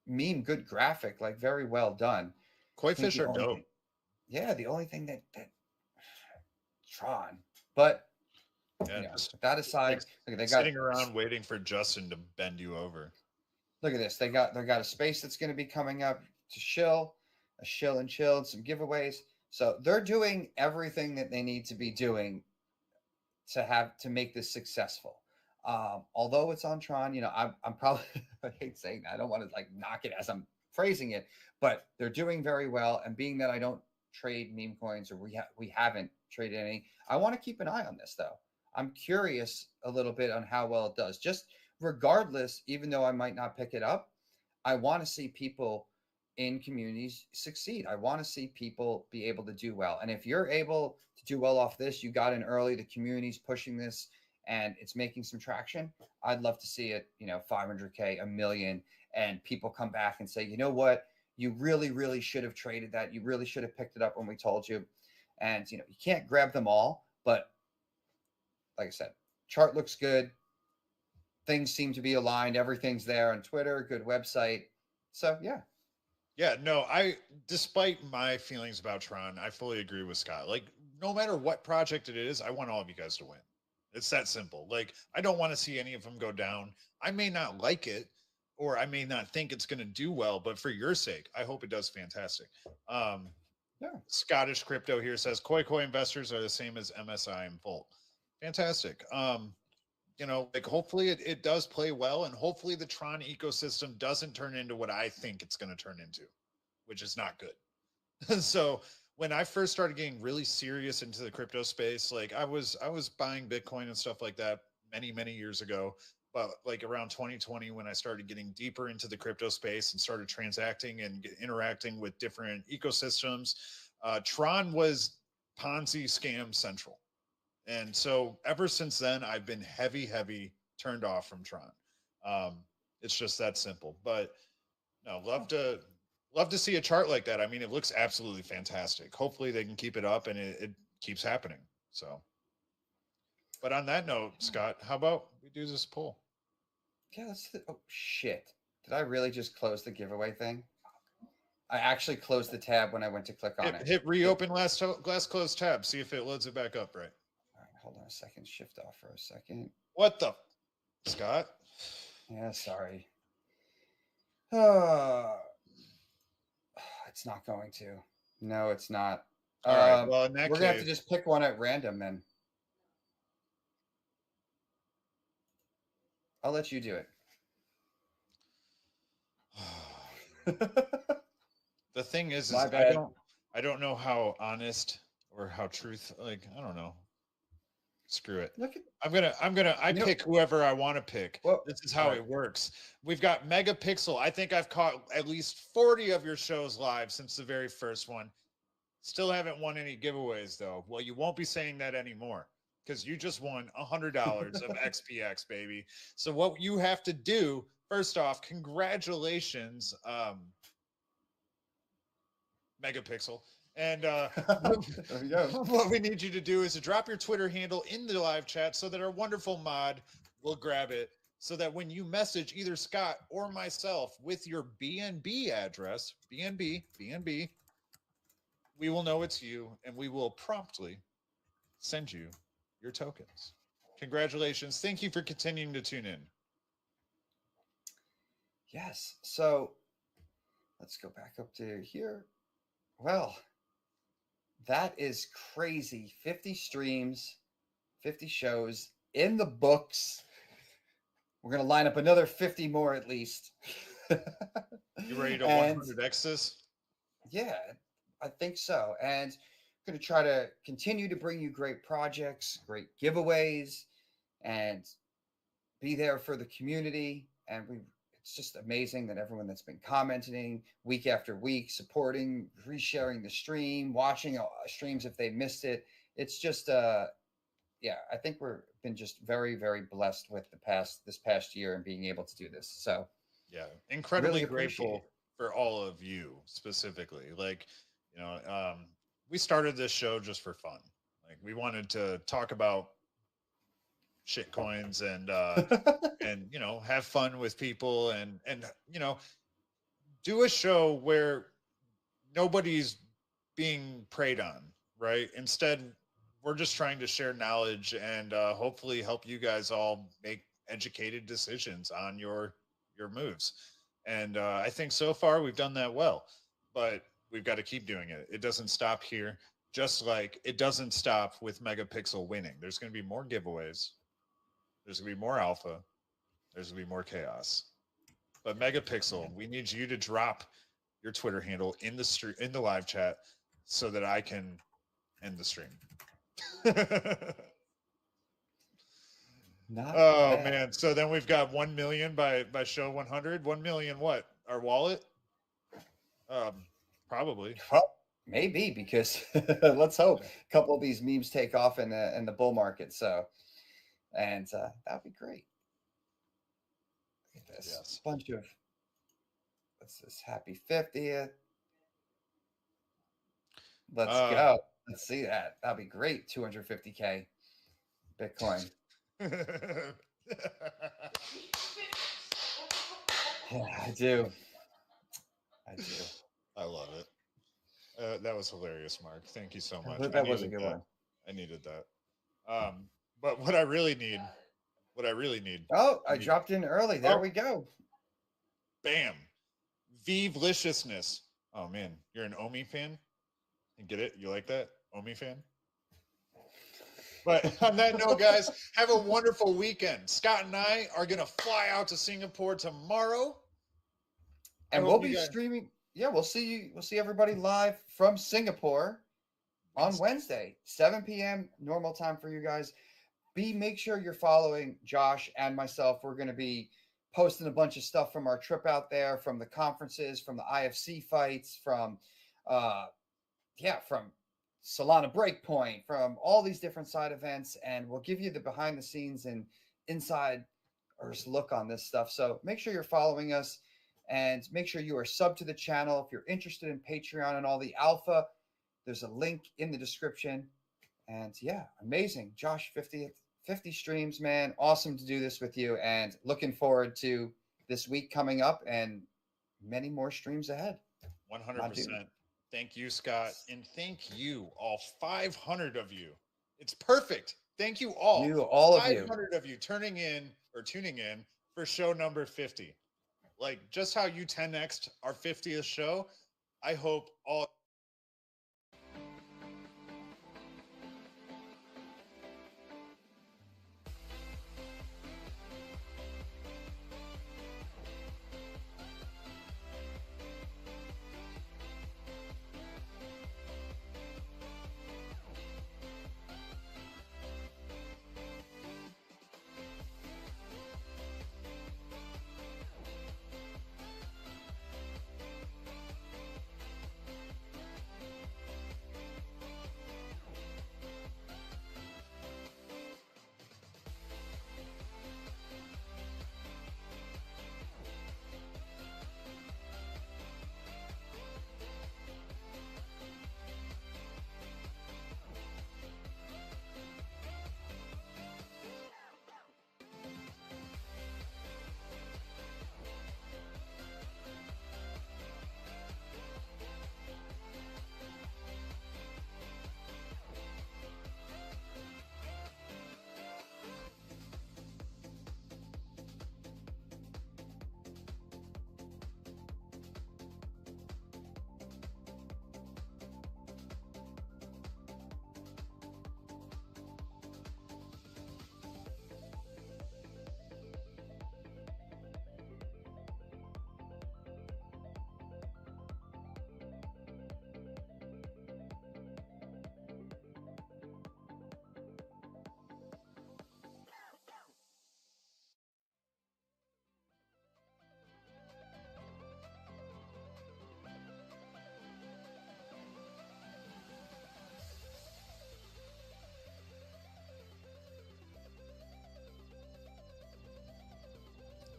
meme, good graphic, like very well done. Koi fish are dope. Yeah, the only thing that Tron, but that aside, look, they got sitting around waiting for Justin to bend you over. Look at this. They got a space that's going to be coming up to shill and chill, and some giveaways. So they're doing everything that they need to be doing to make this successful. Although it's on Tron, I'm probably I hate saying that. I don't want to knock it as I'm phrasing it, but they're doing very well. And being that I don't trade meme coins, or we haven't traded any, I want to keep an eye on this though. I'm curious a little bit on how well it does. Just regardless, even though I might not pick it up, I want to see people in communities succeed. I want to see people be able to do well. And if you're able to do well off this, you got in early, the community's pushing this and it's making some traction, I'd love to see it, 500K, 1 million, and people come back and say, you know what, you really, really should have traded that. You really should have picked it up when we told you. And, you can't grab them all, but like I said, chart looks good. Things seem to be aligned. Everything's there on Twitter, good website. So, yeah. Yeah, no, despite my feelings about Tron, I fully agree with Scott. Like, no matter what project it is, I want all of you guys to win. It's that simple. Like, I don't want to see any of them go down. I may not like it, or I may not think it's going to do well, but for your sake, I hope it does fantastic. Scottish Crypto here says, Koi investors are the same as MSI and Volt. Fantastic. Hopefully it does play well, and hopefully the Tron ecosystem doesn't turn into what I think it's going to turn into, which is not good. So when I first started getting really serious into the crypto space, like I was buying Bitcoin and stuff like that many years ago. But like around 2020, when I started getting deeper into the crypto space and started transacting and interacting with different ecosystems, Tron was Ponzi scam central. And so ever since then, I've been heavy turned off from Tron. It's just that simple. But no, love to see a chart like that. I mean, it looks absolutely fantastic. Hopefully they can keep it up and it keeps happening. So, but on that note, Scott, how about we do this poll? Yeah, oh shit. Did I really just close the giveaway thing? I actually closed the tab when I went to click on it. Hit reopen last closed tab. See if it loads it back up, right? All right, hold on a second. Shift off for a second. What the, Scott? Yeah, sorry. It's not going to. No, it's not. All right. Well, in that we're gonna have to just pick one at random then. I'll let you do it. The thing is My bad. I don't know how honest or how truth, like, I don't know. Screw it. I pick whoever I want to pick. Well, this is how it works. We've got Megapixel. I think I've caught at least 40 of your shows live since the very first one. Still haven't won any giveaways though. Well, you won't be saying that anymore because you just won $100 of XPX, baby. So what you have to do, first off, congratulations, Megapixel. And what we need you to do is to drop your Twitter handle in the live chat so that our wonderful mod will grab it, so that when you message either Scott or myself with your BNB address, BNB, we will know it's you and we will promptly send you your tokens. Congratulations. Thank you for continuing to tune in. Yes. So let's go back up to here. Well, that is crazy. 50 streams, 50 shows in the books. We're going to line up another 50 more at least. You ready to 100x this? Yeah, I think so. And I'm going to try to continue to bring you great projects, great giveaways, and be there for the community. And it's just amazing that everyone that's been commenting week after week, supporting, resharing the stream, watching streams if they missed it. It's just, yeah, I think we've been just very blessed with this past year and being able to do this. So, yeah, incredibly grateful for all of you specifically. Like, you know, we started this show just for fun. Like, we wanted to talk about shit coins and and you know, have fun with people and you know, do a show where nobody's being preyed on, right? Instead, we're just trying to share knowledge and hopefully help you guys all make educated decisions on your moves. And I think so far we've done that well, but we've got to keep doing it. It doesn't stop here, just like it doesn't stop with Megapixel winning. There's going to be more giveaways. There's going to be more alpha. There's going to be more chaos. But Megapixel, we need you to drop your Twitter handle in the live chat so that I can end the stream. Oh man, so then we've got 1 million by show 100. 1 million what? Our wallet? Probably. Well, maybe, because let's hope a couple of these memes take off in the bull market. So, and that'd be great. Look at this. Yes. Bunch of, what's this? Happy 50th. Let's go. Let's see that. That'd be great. 250K Bitcoin. Yeah, I do. I love it. That was hilarious, Mark. Thank you so much. That was a good one. I needed that. But what I really need. Oh, I dropped in early. There we go. Bam. Viveliciousness. Oh man, you're an Omi fan? You get it? You like that? Omi fan? But on that note, guys, have a wonderful weekend. Scott and I are going to fly out to Singapore tomorrow. And we'll be streaming. yeah, we'll see you. We'll see everybody live from Singapore on Wednesday, 7 p.m. normal time for you guys. Make sure you're following Josh and myself. We're going to be posting a bunch of stuff from our trip out there, from the conferences, from the IFC fights, from Solana Breakpoint, from all these different side events, and we'll give you the behind the scenes and inside look on this stuff. So make sure you're following us and make sure you are subbed to the channel. If you're interested in Patreon and all the alpha, there's a link in the description. And yeah, amazing. Josh, 50 streams, man. Awesome to do this with you, and looking forward to this week coming up and many more streams ahead. 100%. Thank you, Scott. And thank you, all 500 of you. It's perfect. Thank you all. All of you. 500 of you tuning in for show number 50. Like, just how you 10x'd our 50th show, I hope all.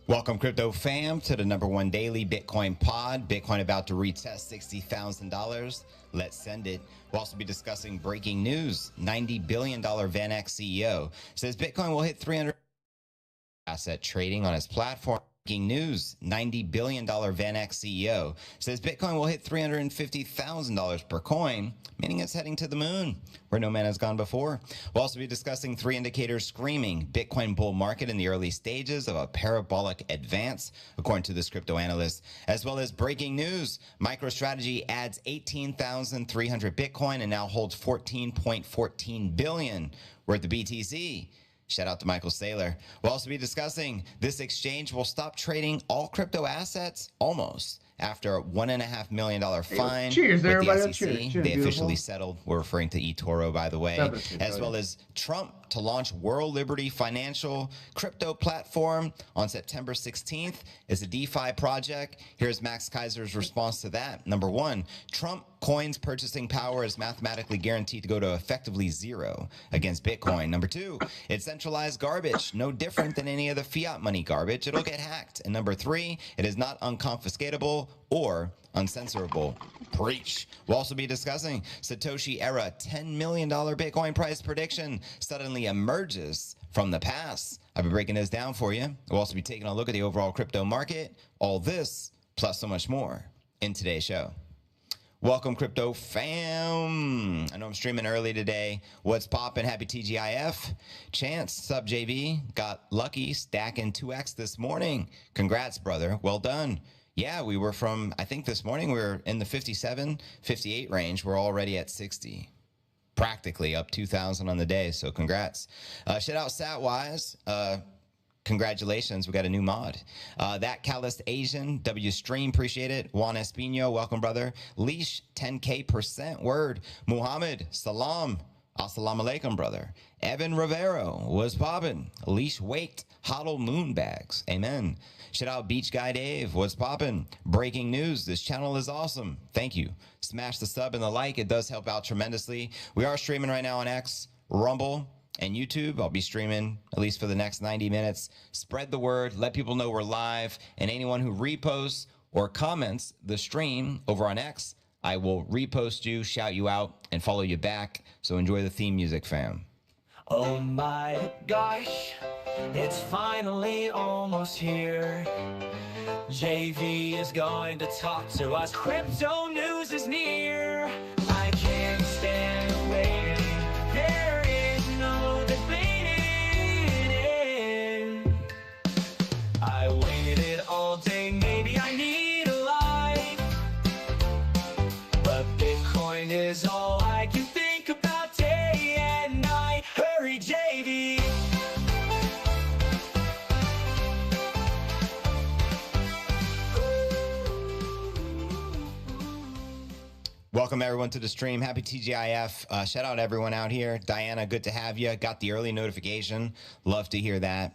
Welcome, crypto fam, to the #1 daily Bitcoin pod. Bitcoin about to retest $60,000. Let's send it. We'll also be discussing breaking news. $90 billion VanEck CEO says Bitcoin will hit 300 asset trading on his platform. Breaking news. $90 billion VanEck CEO says Bitcoin will hit $350,000 per coin, meaning it's heading to the moon, where no man has gone before. We'll also be discussing 3 indicators screaming Bitcoin bull market in the early stages of a parabolic advance, according to this crypto analyst, as well as breaking news. MicroStrategy adds 18,300 Bitcoin and now holds 14.14 billion worth of BTC. Shout out to Michael Saylor. We'll also be discussing this exchange will stop trading all crypto assets almost after a $1.5 million fine cheers, with everybody. the SEC. Cheers, they officially beautiful. settled. We're referring to eToro, by the way, as well as Trump to launch World Liberty Financial crypto platform on September 16th. It's a DeFi project. Here's Max Kaiser's response to that. Number 1, Trump coins purchasing power is mathematically guaranteed to go to effectively 0 against Bitcoin. Number 2, it's centralized garbage, no different than any of the fiat money garbage. It'll get hacked. And number 3, it is not unconfiscatable or uncensorable. Preach. We'll also be discussing Satoshi era $10 million Bitcoin price prediction suddenly emerges from the past. I'll be breaking this down for you. We'll also be taking a look at the overall crypto market. All this, plus so much more in today's show. Welcome, crypto fam. I know I'm streaming early today. What's poppin'? Happy TGIF. Chance, sub JV, got lucky stacking 2x this morning. Congrats, brother. Well done. Yeah, we were from, I think this morning we were in the 57, 58 range. We're already at 60. Practically up 2,000 on the day, so congrats. Shout out Satwise. Congratulations, we got a new mod. That Calloused Asian, W Stream, appreciate it. Juan Espino, welcome, brother. Leash, 10K%, word. Muhammad, salam. Assalamu alaikum, brother. Evan Rivero was poppin'. Leash waked. Hodl Moonbags. Amen. Shout out Beach Guy Dave. What's poppin'? Breaking news. This channel is awesome. Thank you. Smash the sub and the like. It does help out tremendously. We are streaming right now on X, Rumble, and YouTube. I'll be streaming at least for the next 90 minutes. Spread the word. Let people know we're live. And anyone who reposts or comments the stream over on X, I will repost you, shout you out, and follow you back. So enjoy the theme music, fam. Oh my gosh, it's finally almost here. JV is going to talk to us. Crypto news is near. I can't stand waiting. There is no debating. I waited all day, maybe I need a life. But Bitcoin is all I can think about day and night. Hurry, JV. Welcome everyone to the stream. Happy TGIF. Shout out everyone out here. Diana, good to have you. Got the early notification. Love to hear that.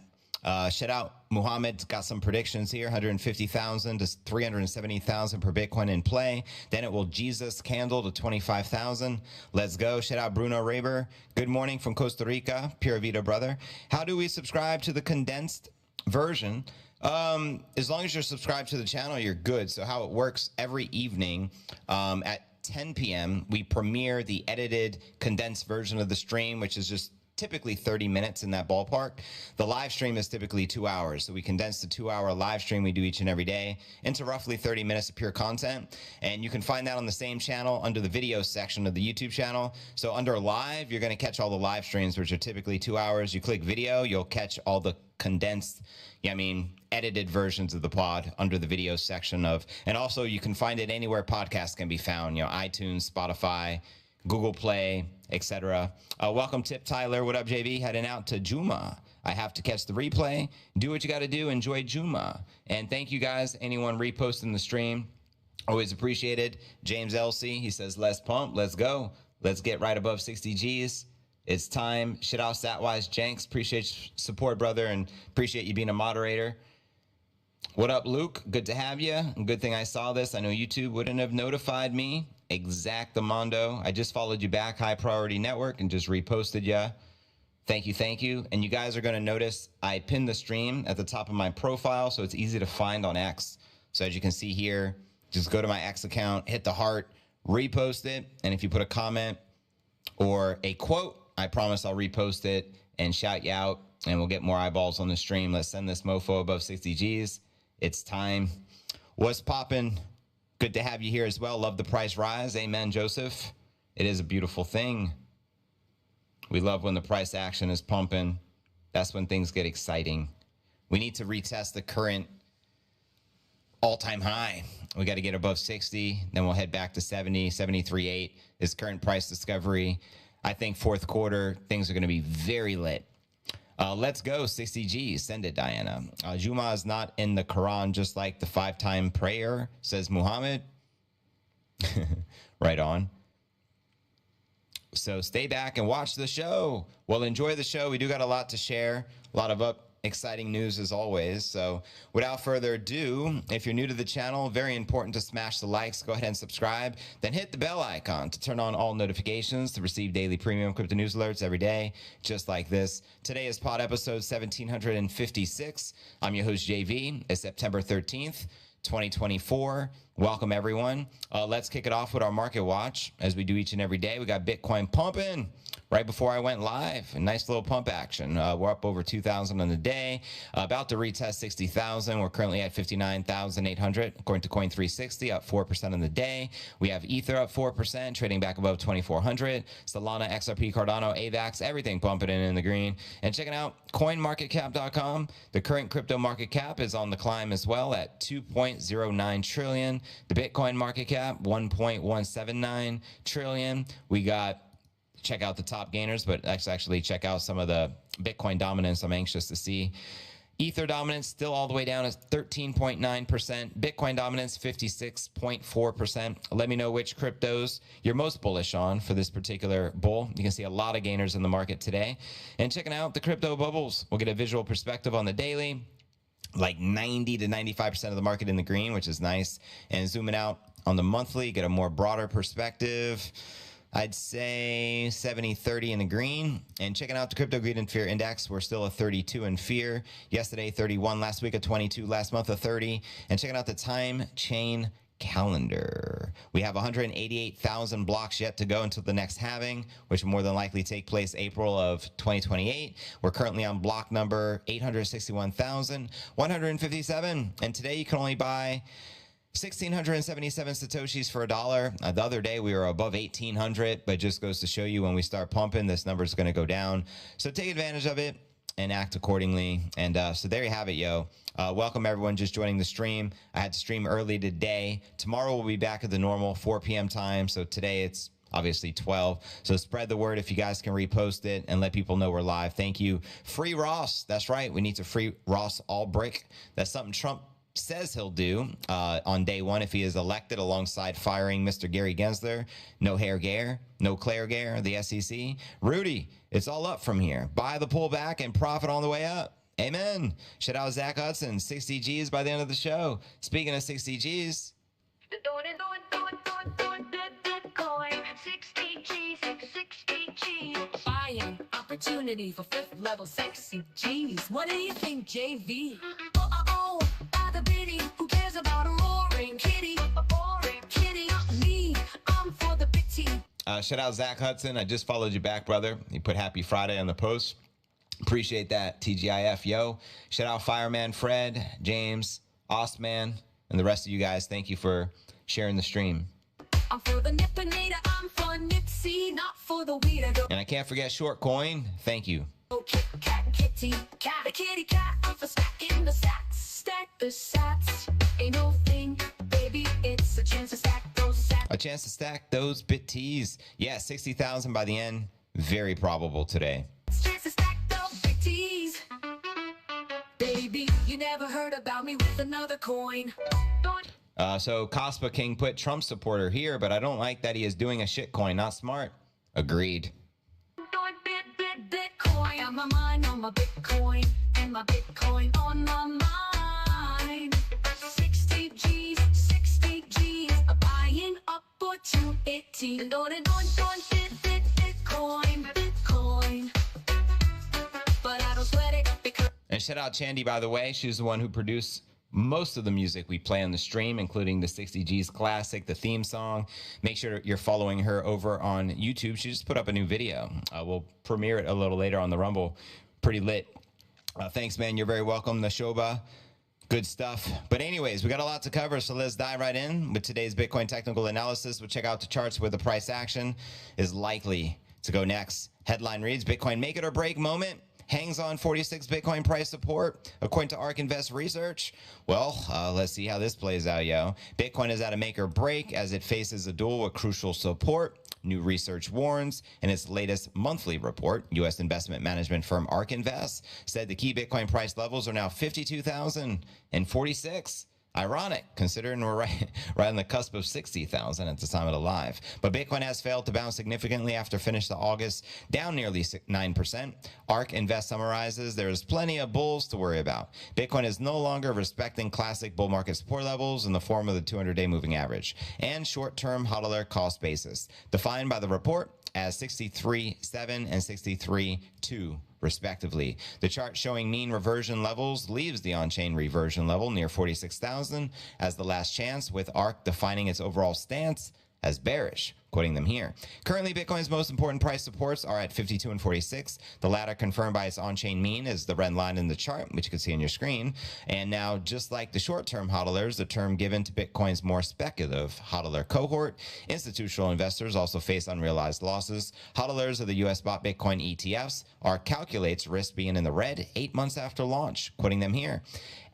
Shout out Muhammad. Got some predictions here. 150,000 to 370,000 per Bitcoin in play. Then it will Jesus candle to 25,000. Let's go. Shout out Bruno Raber. Good morning from Costa Rica. Pura Vida, brother. How do we subscribe to the condensed version? As long as you're subscribed to the channel, you're good. So how it works, every evening at 10 p.m., we premiere the edited condensed version of the stream, which is just typically 30 minutes in that ballpark. The live stream is typically 2 hours. So we condense the 2-hour live stream we do each and every day into roughly 30 minutes of pure content. And you can find that on the same channel under the video section of the YouTube channel. So under live, you're going to catch all the live streams, which are typically 2 hours. You click video, you'll catch all the condensed, edited versions of the pod under the video section of, and also you can find it anywhere podcasts can be found, iTunes, Spotify, Google Play, etc. Welcome, Tip Tyler. What up, JV? Heading out to Juma. I have to catch the replay. Do what you got to do. Enjoy Juma. And thank you guys, anyone reposting the stream. Always appreciated. James Elsey, he says, let's pump. Let's go. Let's get right above 60 G's. It's time. Shit out Statwise Jenks. Appreciate your support, brother, and appreciate you being a moderator. What up, Luke? Good to have you. Good thing I saw this. I know YouTube wouldn't have notified me. Exactamundo. I just followed you back, High Priority Network, and just reposted you. Thank you, thank you. And you guys are going to notice I pinned the stream at the top of my profile, so it's easy to find on X. So as you can see here, just go to my X account, hit the heart, repost it, and if you put a comment or a quote, I promise I'll repost it and shout you out, and we'll get more eyeballs on the stream. Let's send this mofo above 60 G's. It's time. What's poppin'? Good to have you here as well. Love the price rise. Amen, Joseph. It is a beautiful thing. We love when the price action is pumping. That's when things get exciting. We need to retest the current all-time high. We got to get above 60. Then we'll head back to 70, 73.8 is current price discovery. I think fourth quarter, things are going to be very lit. Let's go, 60 G's. Send it, Diana. Juma is not in the Quran, just like the 5-time prayer, says Muhammad. Right on. So stay back and watch the show. Well, enjoy the show. We do got a lot to share, a lot of exciting news as always. So without further ado, if you're new to the channel, very important to smash the likes. Go ahead and subscribe. Then hit the bell icon to turn on all notifications to receive daily premium crypto news alerts every day, just like this. Today is pod episode 1756. I'm your host, JV. It's September 13th, 2024. Welcome, everyone. Let's kick it off with our market watch, as we do each and every day. We got Bitcoin pumping right before I went live. A nice little pump action. We're up over 2,000 on the day, about to retest 60,000. We're currently at 59,800 according to Coin360, up 4% on the day. We have Ether up 4%, trading back above 2,400. Solana, XRP, Cardano, AVAX, everything pumping in the green. And checking out CoinMarketCap.com. The current crypto market cap is on the climb as well at 2.09 trillion. The Bitcoin market cap, 1.179 trillion. We got, check out the top gainers, but let's actually check out some of the Bitcoin dominance I'm anxious to see. Ether dominance still all the way down at 13.9%. Bitcoin dominance 56.4%. Let me know which cryptos you're most bullish on for this particular bull. You can see a lot of gainers in the market today. And checking out the crypto bubbles, we'll get a visual perspective on the daily. Like 90 to 95% of the market in the green, which is nice. And zooming out on the monthly, get a more broader perspective. I'd say 70-30 in the green. And checking out the Crypto Greed and Fear Index, we're still a 32 in fear. Yesterday, 31. Last week, a 22. Last month, a 30. And checking out the time chain calendar. We have 188,000 blocks yet to go until the next halving, which will more than likely take place April of 2028. We're currently on block number 861,157. And today you can only buy 1,677 Satoshis for $1. The other day we were above 1,800, but it just goes to show you when we start pumping, this number is going to go down. So take advantage of it and act accordingly. And so there you have it, yo. Welcome everyone just joining the stream. I had to stream early today. Tomorrow we'll be back at the normal 4 p.m. time. So today it's obviously 12. So spread the word if you guys can repost it and let people know we're live. Thank you. Free Ross. That's right. We need to free Ross Ulbricht. That's something Trump says he'll do on day one if he is elected, alongside firing Mr. Gary Gensler. No hair Gare, no Claire Gare, the SEC. Rudy, it's all up from here. Buy the pullback and profit on the way up. Amen. Shout out Zach Hudson, 60 G's by the end of the show. Speaking of 60 G's. Bitcoin, 60 G's, 60 G's. Buying opportunity for fifth level 60 G's. What do you think, JV? Oh, by the biddy, who cares about a roaring kitty? A boring kitty, not me, I'm for the bitty. Shout out Zach Hudson. I just followed you back, brother. You put Happy Friday on the post. Appreciate that, TGIF, yo. Shout out Fireman Fred, James, Ostman, and the rest of you guys. Thank you for sharing the stream. I'm for the Nippinator, I'm for Nipsey, not for the weirdo. And I can't forget Short Coin. Thank you. Kit kat, kitty cat, a kitty cat, I'm for stacking the sats. Stack the sats, ain't no thing, baby, it's a chance to stack those sats. A chance to stack those bit T's. Yeah, 60,000 by the end. Very probable today. Chance to stack those big T's. Baby, you never heard about me with another coin. So Cospa King put Trump supporter here, but I don't like that he is doing a shit coin. Not smart. Agreed. Bitcoin on my mind, on my Bitcoin, and my Bitcoin on my mind. 60 G's, 60 G's, a buying opportunity. And on Bitcoin, Bitcoin. But I don't sweat it because. And shout out Chandy, by the way. She's the one who produced most of the music we play on the stream, including the 60 G's classic, the theme song. Make sure you're following her over on YouTube. She just put up a new video. We'll premiere it a little later on the Rumble. Pretty lit. Thanks, man. You're very welcome, Nashoba. Good stuff. But anyways, we got a lot to cover, so let's dive right in with today's Bitcoin technical analysis. We'll check out the charts where the price action is likely to go next. Headline reads, Bitcoin make it or break moment. Hangs on 46 Bitcoin price support, according to ARK Invest Research. Well, let's see how this plays out, yo. Bitcoin is at a make or break as it faces a duel with crucial support. New research warns. In its latest monthly report, U.S. investment management firm ARK Invest said the key Bitcoin price levels are now 52,046. Ironic, considering we're right on the cusp of 60,000 at the time of the live. But Bitcoin has failed to bounce significantly after finish to August, down nearly 9%. ARK Invest summarizes, there's plenty of bulls to worry about. Bitcoin is no longer respecting classic bull market support levels in the form of the 200-day moving average and short-term hodler cost basis, defined by the report as 63.7 and 63.2. respectively. The chart showing mean reversion levels leaves the on-chain reversion level near 46,000 as the last chance, with ARK defining its overall stance as bearish, quoting them here. Currently, Bitcoin's most important price supports are at 52 and 46. The latter confirmed by its on-chain mean is the red line in the chart, which you can see on your screen. And now, just like the short-term hodlers, the term given to Bitcoin's more speculative hodler cohort, institutional investors also face unrealized losses. Hodlers of the U.S. bought Bitcoin ETFs ARK calculates risk being in the red 8 months after launch, quoting them here.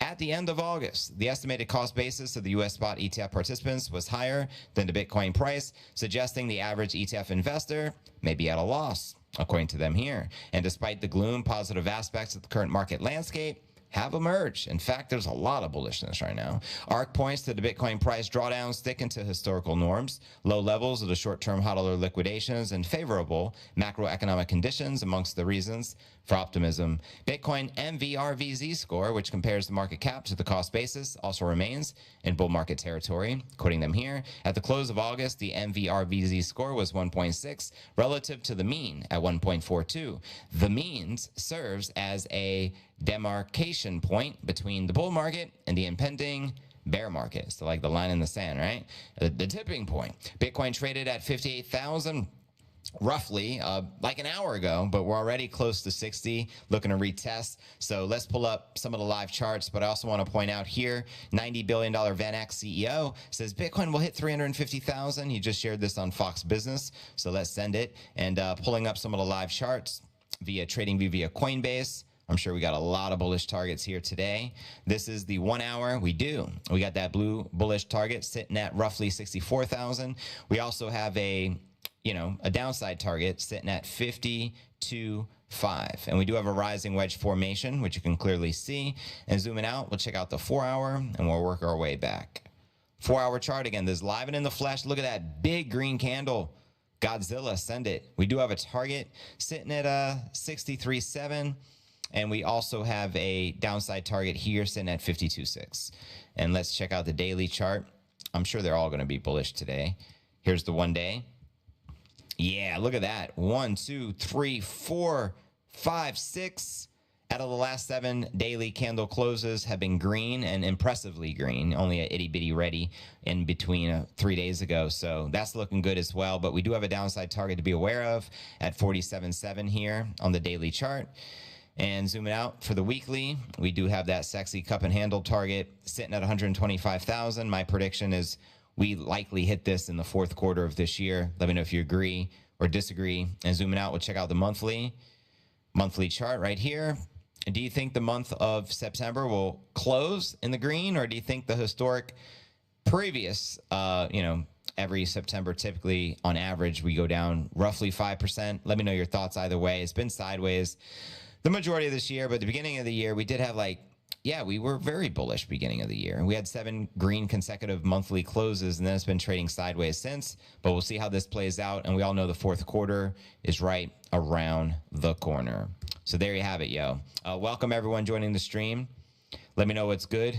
At the end of August, the estimated cost basis of the U.S. spot ETF participants was higher than the Bitcoin price, suggesting the average ETF investor may be at a loss, according to them here. And despite the gloom, positive aspects of the current market landscape, have emerged. In fact, there's a lot of bullishness right now. ARC points to the Bitcoin price drawdown sticking to historical norms, low levels of the short-term hodler liquidations, and favorable macroeconomic conditions amongst the reasons for optimism. Bitcoin MVRVZ score, which compares the market cap to the cost basis, also remains in bull market territory. Quoting them here, at the close of August, the MVRVZ score was 1.6 relative to the mean at 1.42. The means serves as a demarcation point between the bull market and the impending bear market. So like the line in the sand, right? The tipping point. Bitcoin traded at 58,000 roughly like an hour ago, but we're already close to 60, looking to retest. So let's pull up some of the live charts. But I also want to point out here, $90 billion VanEck CEO says Bitcoin will hit 350,000. He just shared this on Fox Business. So let's send it. And pulling up some of the live charts via TradingView via Coinbase. I'm sure we got a lot of bullish targets here today. This is the 1 hour. We got that blue bullish target sitting at roughly 64,000. We also have a downside target sitting at 52.5. And we do have a rising wedge formation, which you can clearly see. And zooming out, we'll check out the 4 hour and we'll work our way back. 4 hour chart again, this live and in the flesh. Look at that big green candle. Godzilla, send it. We do have a target sitting at 63.7. And we also have a downside target here sitting at 52.6. And let's check out the daily chart. I'm sure they're all going to be bullish today. Here's the 1 day. Yeah, look at that. 1, 2, 3, 4, 5, 6 out of the last 7 daily candle closes have been green, and impressively green. Only a itty bitty ready in between 3 days ago. So that's looking good as well. But we do have a downside target to be aware of at 47.7 here on the daily chart. And zooming out for the weekly, we do have that sexy cup and handle target sitting at 125,000. My prediction is we likely hit this in the 4th quarter of this year. Let me know if you agree or disagree. And zooming out, we'll check out the monthly chart right here. And do you think the month of September will close in the green, or do you think the historic previous, every September, typically on average, we go down roughly 5%? Let me know your thoughts either way. It's been sideways the majority of this year, but the beginning of the year, we did have we were very bullish beginning of the year. We had 7 green consecutive monthly closes, and then it's been trading sideways since, but we'll see how this plays out. And we all know the 4th quarter is right around the corner. So there you have it, yo. Welcome everyone joining the stream. Let me know what's good.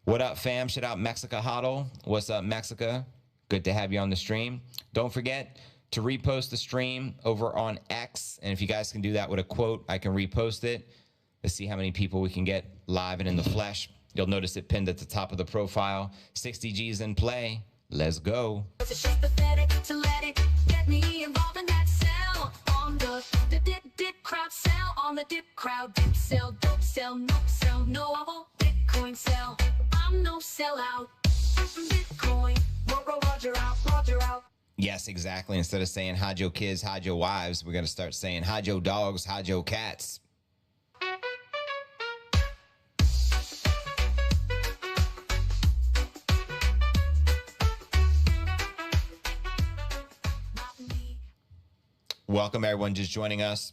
What up, fam? Shout out Mexica Hodl. What's up, Mexica? Good to have you on the stream. Don't forget to repost the stream over on X. And if you guys can do that with a quote, I can repost it. Let's see how many people we can get live and in the flesh. You'll notice it pinned at the top of the profile. 60 G's in play. Let's go. It's just pathetic to let it get me involved in that sell on the dip crowd, sell on the dip crowd, dip sell, dope sell, no sell, no Bitcoin sell. I'm no sellout. Bitcoin, Roger out, Roger out. Yes, exactly. Instead of saying hide your kids, hide your wives, we're going to start saying hide your dogs, hide your cats. Welcome, everyone just joining us.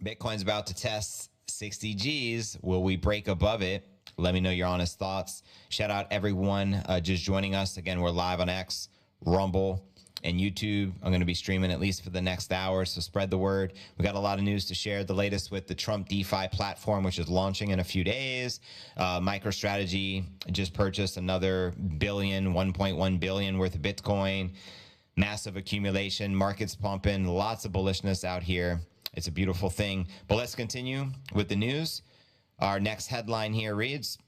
Bitcoin's about to test 60 G's. Will we break above it? Let me know your honest thoughts. Shout out everyone just joining us. Again, we're live on X, Rumble, and YouTube. I'm going to be streaming at least for the next hour, so spread the word. We got a lot of news to share. The latest with the Trump DeFi platform, which is launching in a few days. MicroStrategy just purchased another 1.1 billion worth of Bitcoin. Massive accumulation, markets pumping, lots of bullishness out here. It's a beautiful thing. But let's continue with the news. Our next headline here reads,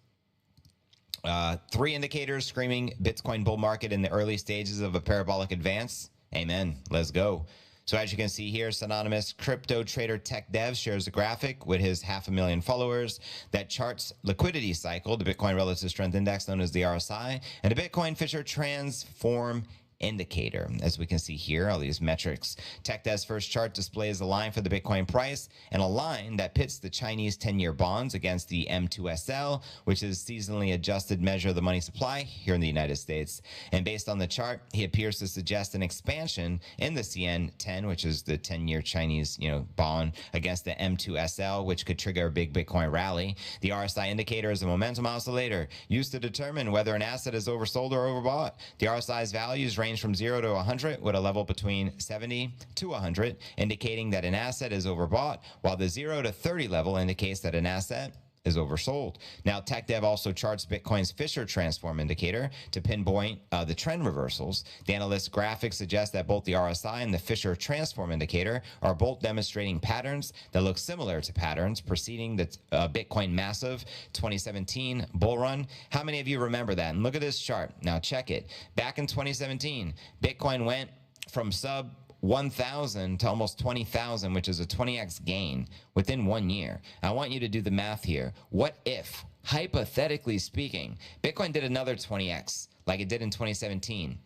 3 indicators screaming Bitcoin bull market in the early stages of a parabolic advance. Amen. Let's go. So as you can see here, synonymous crypto trader tech dev shares a graphic with his 500,000 followers that charts liquidity cycle, the Bitcoin Relative Strength Index known as the RSI, and the Bitcoin Fisher Transform indicator. As we can see here, all these metrics. TechDev's first chart displays a line for the Bitcoin price and a line that pits the Chinese 10-year bonds against the M2SL, which is seasonally adjusted measure of the money supply here in the United States. And based on the chart, he appears to suggest an expansion in the CN10, which is the 10-year Chinese, bond against the M2SL, which could trigger a big Bitcoin rally. The RSI indicator is a momentum oscillator used to determine whether an asset is oversold or overbought. The RSI's values range from 0 to 100, with a level between 70 to 100, indicating that an asset is overbought, while the 0 to 30 level indicates that an asset is oversold. Now, TechDev also charts Bitcoin's Fisher transform indicator to pinpoint the trend reversals. The analyst's graphics suggest that both the RSI and the Fisher transform indicator are both demonstrating patterns that look similar to patterns preceding the Bitcoin massive 2017 bull run. How many of you remember that? And look at this chart. Now check it. Back in 2017, Bitcoin went from sub 1,000 to almost 20,000, which is a 20x gain within 1 year. I want you to do the math here. What if, hypothetically speaking, Bitcoin did another 20x like it did in 2017?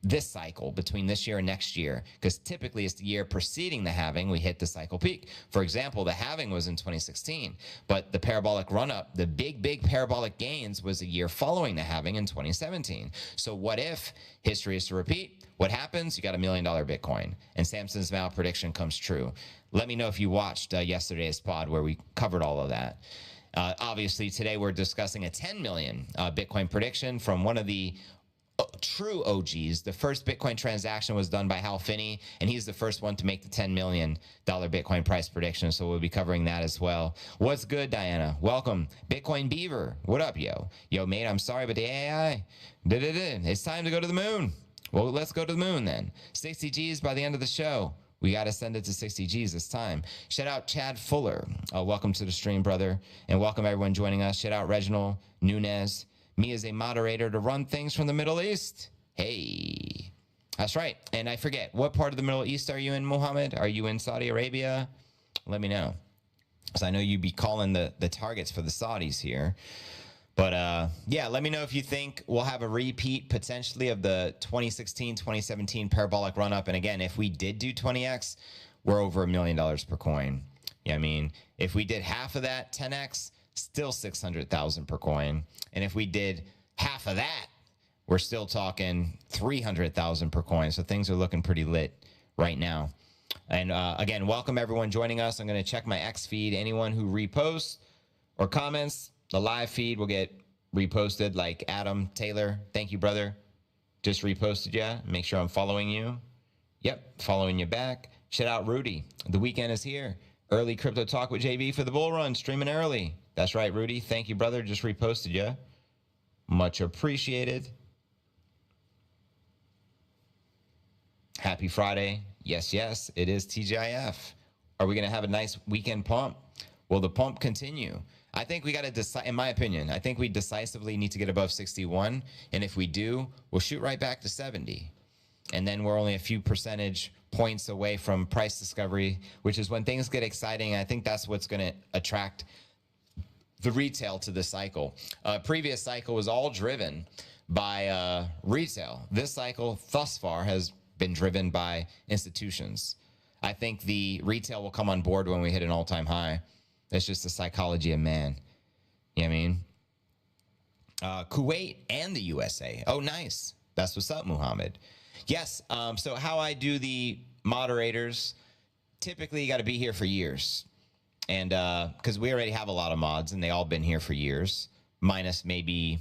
This cycle between this year and next year, because typically it's the year preceding the halving we hit the cycle peak. For example, the halving was in 2016, but the parabolic run-up, the big parabolic gains, was a year following the halving in 2017. So what if history is to repeat? What happens? You got $1 million Bitcoin, and Samson's Mao prediction comes true. Let me know if you watched yesterday's pod where we covered all of that. Obviously, today we're discussing a 10 million Bitcoin prediction from one of the true OGs. The first Bitcoin transaction was done by Hal Finney, and he's the first one to make the $10 million Bitcoin price prediction, so we'll be covering that as well. What's good, Diana? Welcome. Bitcoin Beaver, what up, yo? Yo, mate, I'm sorry, but the AI, it's time to go to the moon. Well, let's go to the moon then. 60 G's by the end of the show. We got to send it to 60 G's this time. Shout out Chad Fuller. Welcome to the stream, brother, and welcome everyone joining us. Shout out Reginald Nunez. Me as a moderator to run things from the Middle East. Hey, that's right. And I forget, what part of the Middle East are you in, Mohammed? Are you in Saudi Arabia? Let me know, because I know you'd be calling the targets for the Saudis here. But yeah, let me know if you think we'll have a repeat potentially of the 2016-2017 parabolic run-up. And again, if we did do 20x, we're over $1 million per coin. Yeah, I mean, if we did half of that, 10x, still 600,000 per coin. And if we did half of that, we're still talking 300,000 per coin. So things are looking pretty lit right now. And again, welcome everyone joining us. I'm going to check my X feed. Anyone who reposts or comments, the live feed will get reposted, like Adam Taylor. Thank you, brother. Just reposted you. Make sure I'm following you. Yep, following you back. Shout out Rudy. The weekend is here. Early crypto talk with JB for the bull run, streaming early. That's right, Rudy. Thank you, brother. Just reposted you. Much appreciated. Happy Friday. Yes, yes, it is TGIF. Are we going to have a nice weekend pump? Will the pump continue? I think we got to decide, in my opinion, I think we decisively need to get above 61. And if we do, we'll shoot right back to 70. And then we're only a few percentage points away from price discovery, which is when things get exciting. I think that's what's going to attract the retail to this cycle. Previous cycle was all driven by retail. This cycle thus far has been driven by institutions. I think the retail will come on board when we hit an all-time high. That's just the psychology of man. You know what I mean? Kuwait and the USA. Oh, nice. That's what's up, Muhammad. Yes. So how I do the moderators, typically you got to be here for years. And because we already have a lot of mods and they all been here for years, minus maybe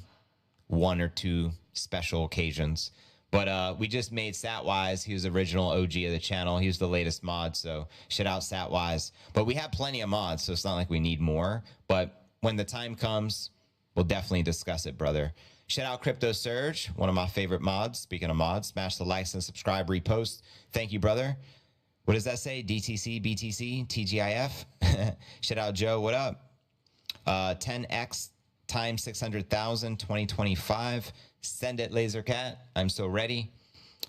1 or 2 special occasions. But we just made Satwise. He was the original OG of the channel. He was the latest mod, so shout out Satwise. But we have plenty of mods, so it's not like we need more. But when the time comes, we'll definitely discuss it, brother. Shout out Crypto Surge, one of my favorite mods. Speaking of mods, smash the likes and subscribe, repost. Thank you, brother. What does that say? DTC, BTC, TGIF. Shout out Joe. What up? 10x times 600,000, 2025. Send it, Lasercat. I'm so ready.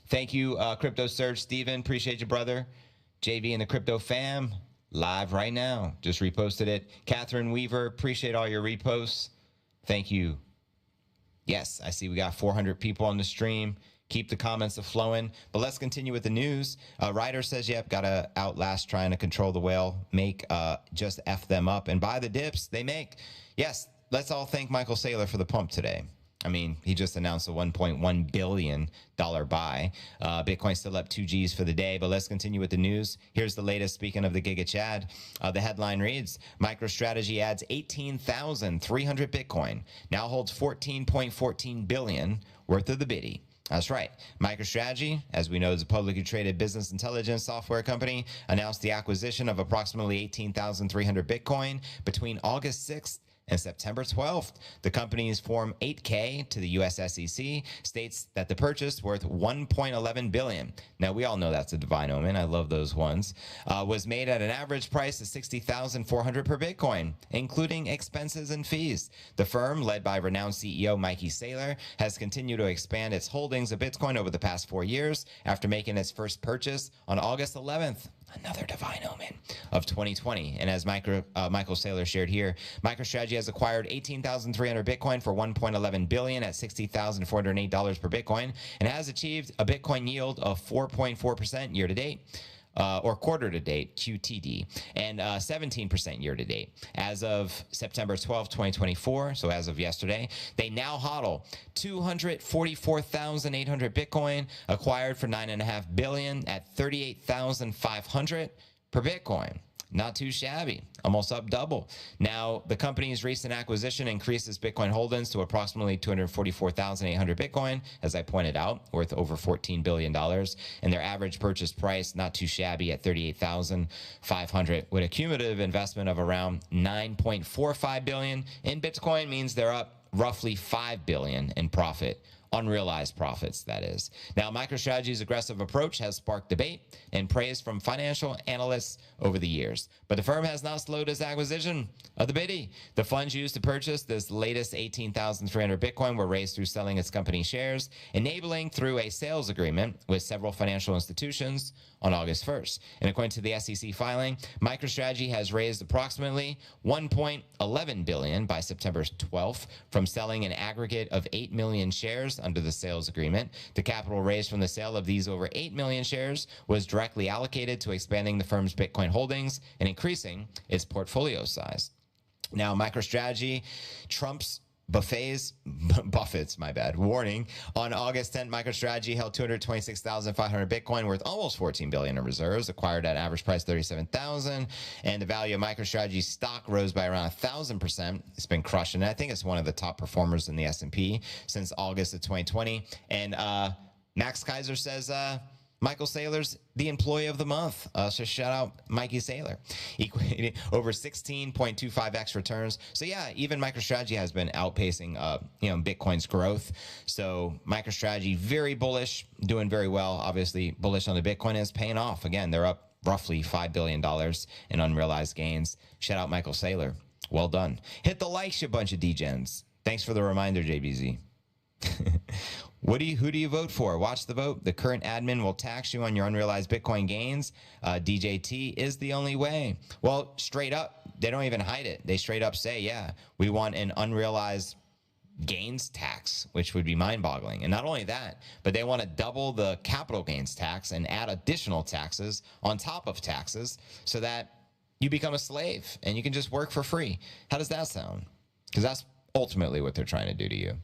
Thank you, Crypto Surge, Steven. Appreciate you, brother. JV and the Crypto Fam, live right now. Just reposted it. Catherine Weaver, appreciate all your reposts. Thank you. Yes, I see we got 400 people on the stream. Keep the comments flowing. But let's continue with the news. Ryder says, yep, got to outlast trying to control the whale. Make just F them up and buy the dips they make. Yes, let's all thank Michael Saylor for the pump today. I mean, he just announced a $1.1 billion buy. Bitcoin still up 2 Gs for the day, but let's continue with the news. Here's the latest. Speaking of the Giga Chad, the headline reads, MicroStrategy adds 18,300 Bitcoin, now holds 14.14 billion worth of the biddy. That's right. MicroStrategy, as we know, is a publicly traded business intelligence software company, announced the acquisition of approximately 18,300 Bitcoin between August 6th and September 12th. The company's Form 8K to the US SEC states that the purchase, worth $1.11 billion. Now, we all know that's a divine omen. I love those ones. Was made at an average price of $60,400 per Bitcoin, including expenses and fees. The firm, led by renowned CEO Mikey Saylor, has continued to expand its holdings of Bitcoin over the past 4 years after making its first purchase on August 11th. Another divine omen of 2020. And as Michael Saylor shared here, MicroStrategy has acquired 18,300 Bitcoin for $1.11 billion at $60,408 per Bitcoin and has achieved a Bitcoin yield of 4.4% year to date. Or quarter to date, QTD, and 17% year to date. As of September 12, 2024, so as of yesterday, they now hodl 244,800 Bitcoin, acquired for $9.5 billion at 38,500 per Bitcoin. Not too shabby, almost up double. Now, the company's recent acquisition increases Bitcoin holdings to approximately 244,800 Bitcoin, as I pointed out, worth over $14 billion. And their average purchase price, not too shabby, at 38,500, with a cumulative investment of around 9.45 billion in Bitcoin, means they're up roughly 5 billion in profit. Unrealized profits, that is. Now, MicroStrategy's aggressive approach has sparked debate and praise from financial analysts over the years. But the firm has not slowed its acquisition of the biddy. The funds used to purchase this latest 18,300 Bitcoin were raised through selling its company shares, enabling through a sales agreement with several financial institutions on August 1st. And according to the SEC filing, MicroStrategy has raised approximately $1.11 billion by September 12th from selling an aggregate of 8 million shares under the sales agreement. The capital raised from the sale of these over 8 million shares was directly allocated to expanding the firm's Bitcoin holdings and increasing its portfolio size. Now, MicroStrategy trumps Buffett's warning. On August 10th, MicroStrategy held 226,500 Bitcoin, worth almost 14 billion in reserves, acquired at an average price 37,000, and the value of MicroStrategy's stock rose by around 1,000%. It's been crushing. I think it's one of the top performers in the S&P since August of 2020. And Max Kaiser says Michael Saylor's the employee of the month. So shout out Mikey Saylor. Over 16.25x returns. So yeah, even MicroStrategy has been outpacing Bitcoin's growth. So MicroStrategy, very bullish, doing very well. Obviously bullish on the Bitcoin, is paying off. Again, they're up roughly $5 billion in unrealized gains. Shout out Michael Saylor. Well done. Hit the likes, you bunch of degens. Thanks for the reminder, JBZ. Who do you vote for? Watch the vote. The current admin will tax you on your unrealized Bitcoin gains. DJT is the only way. Well, straight up, they don't even hide it. They straight up say, yeah, we want an unrealized gains tax, which would be mind-boggling. And not only that, but they want to double the capital gains tax and add additional taxes on top of taxes so that you become a slave and you can just work for free. How does that sound? Because that's ultimately what they're trying to do to you.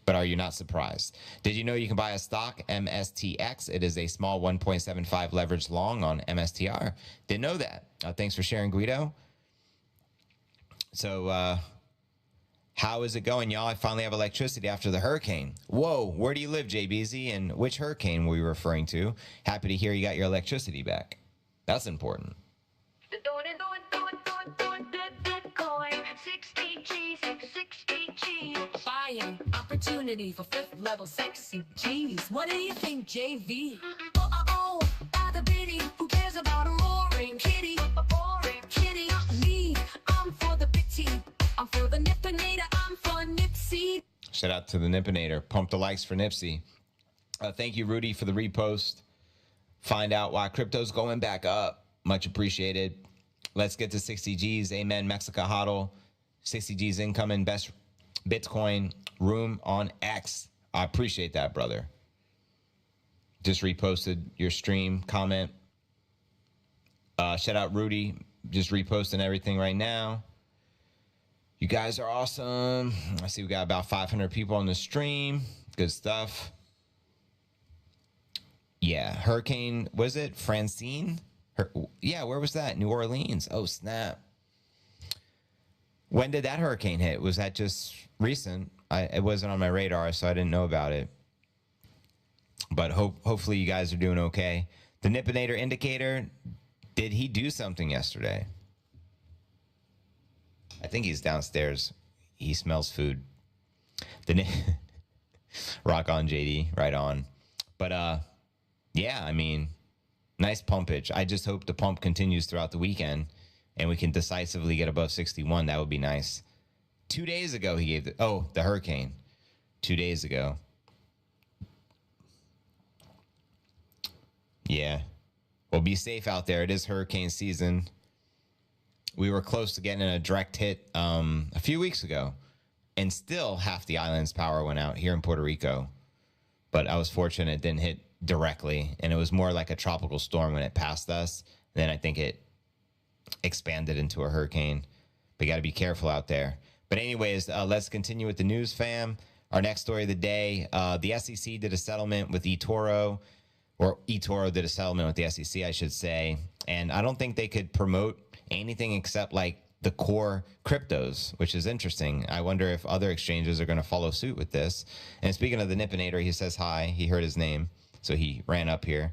But are you not surprised? Did you know you can buy a stock, MSTX? It is a small 1.75 leverage long on MSTR. Didn't know that. Thanks for sharing, Guido. So how is it going, y'all? I finally have electricity after the hurricane. Whoa, where do you live, JBZ? And which hurricane were you referring to? Happy to hear you got your electricity back. That's important. Buying opportunity for fifth level sexy G's. What do you think, JV? Buy the biddy. Who cares about a roaring kitty? A boring kitty. Me, I'm for the bitty. I'm for the Nippinator. I'm for Nipsey. Shout out to the Nippinator. Pump the likes for Nipsey. Thank you, Rudy, for the repost. Find out why crypto's going back up. Much appreciated. Let's get to 60 G's. Amen. Mexico hodl. 60 G's incoming. Best Bitcoin room on X. I appreciate that, brother. just reposted your stream comment. Shout out Rudy, just reposting everything right now. You guys are awesome. I see we got about 500 people on the stream. Good stuff. Yeah, Hurricane, was it Francine? Yeah, where was that? New Orleans. Oh, snap. When did that hurricane hit? Was that just recent? It wasn't on my radar, so I didn't know about it. But hopefully you guys are doing okay. The Nippinator indicator, did he do something yesterday? I think he's downstairs. He smells food. Rock on, JD. Right on. But, yeah, I mean, nice pumpage. I just hope the pump continues throughout the weekend and we can decisively get above 61. That would be nice. 2 days ago, he gave the hurricane. 2 days ago. Yeah. Well, be safe out there. It is hurricane season. We were close to getting a direct hit a few weeks ago, and still half the island's power went out here in Puerto Rico. But I was fortunate it didn't hit directly, and it was more like a tropical storm when it passed us. Then I think it expanded into a hurricane. But you got to be careful out there. But anyways, let's continue with the news, fam. Our next story of the day, the SEC did a settlement with eToro, or eToro did a settlement with the SEC, I should say. And I don't think they could promote anything except like the core cryptos, which is interesting. I wonder if other exchanges are going to follow suit with this. And speaking of the Nippinator, he says hi. He heard his name, so he ran up here.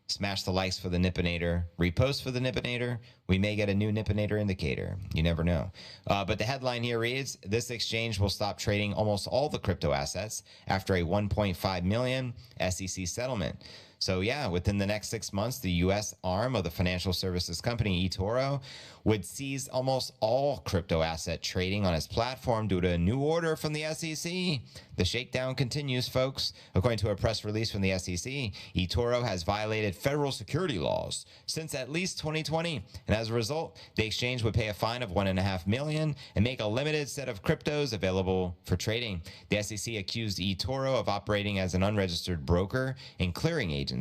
Smash the likes for the Nippinator. Repost for the Nippinator. We may get a new Nippinator indicator. You never know. But the headline here reads, this exchange will stop trading almost all the crypto assets after a $1.5 million SEC settlement. So yeah, within the next 6 months, the U.S. arm of the financial services company eToro would seize almost all crypto asset trading on its platform due to a new order from the SEC. The shakedown continues, folks. According to a press release from the SEC, eToro has violated federal security laws since at least 2020, and as a result, the exchange would pay a fine of $1.5 million and make a limited set of cryptos available for trading. The SEC accused eToro of operating as an unregistered broker and clearing agency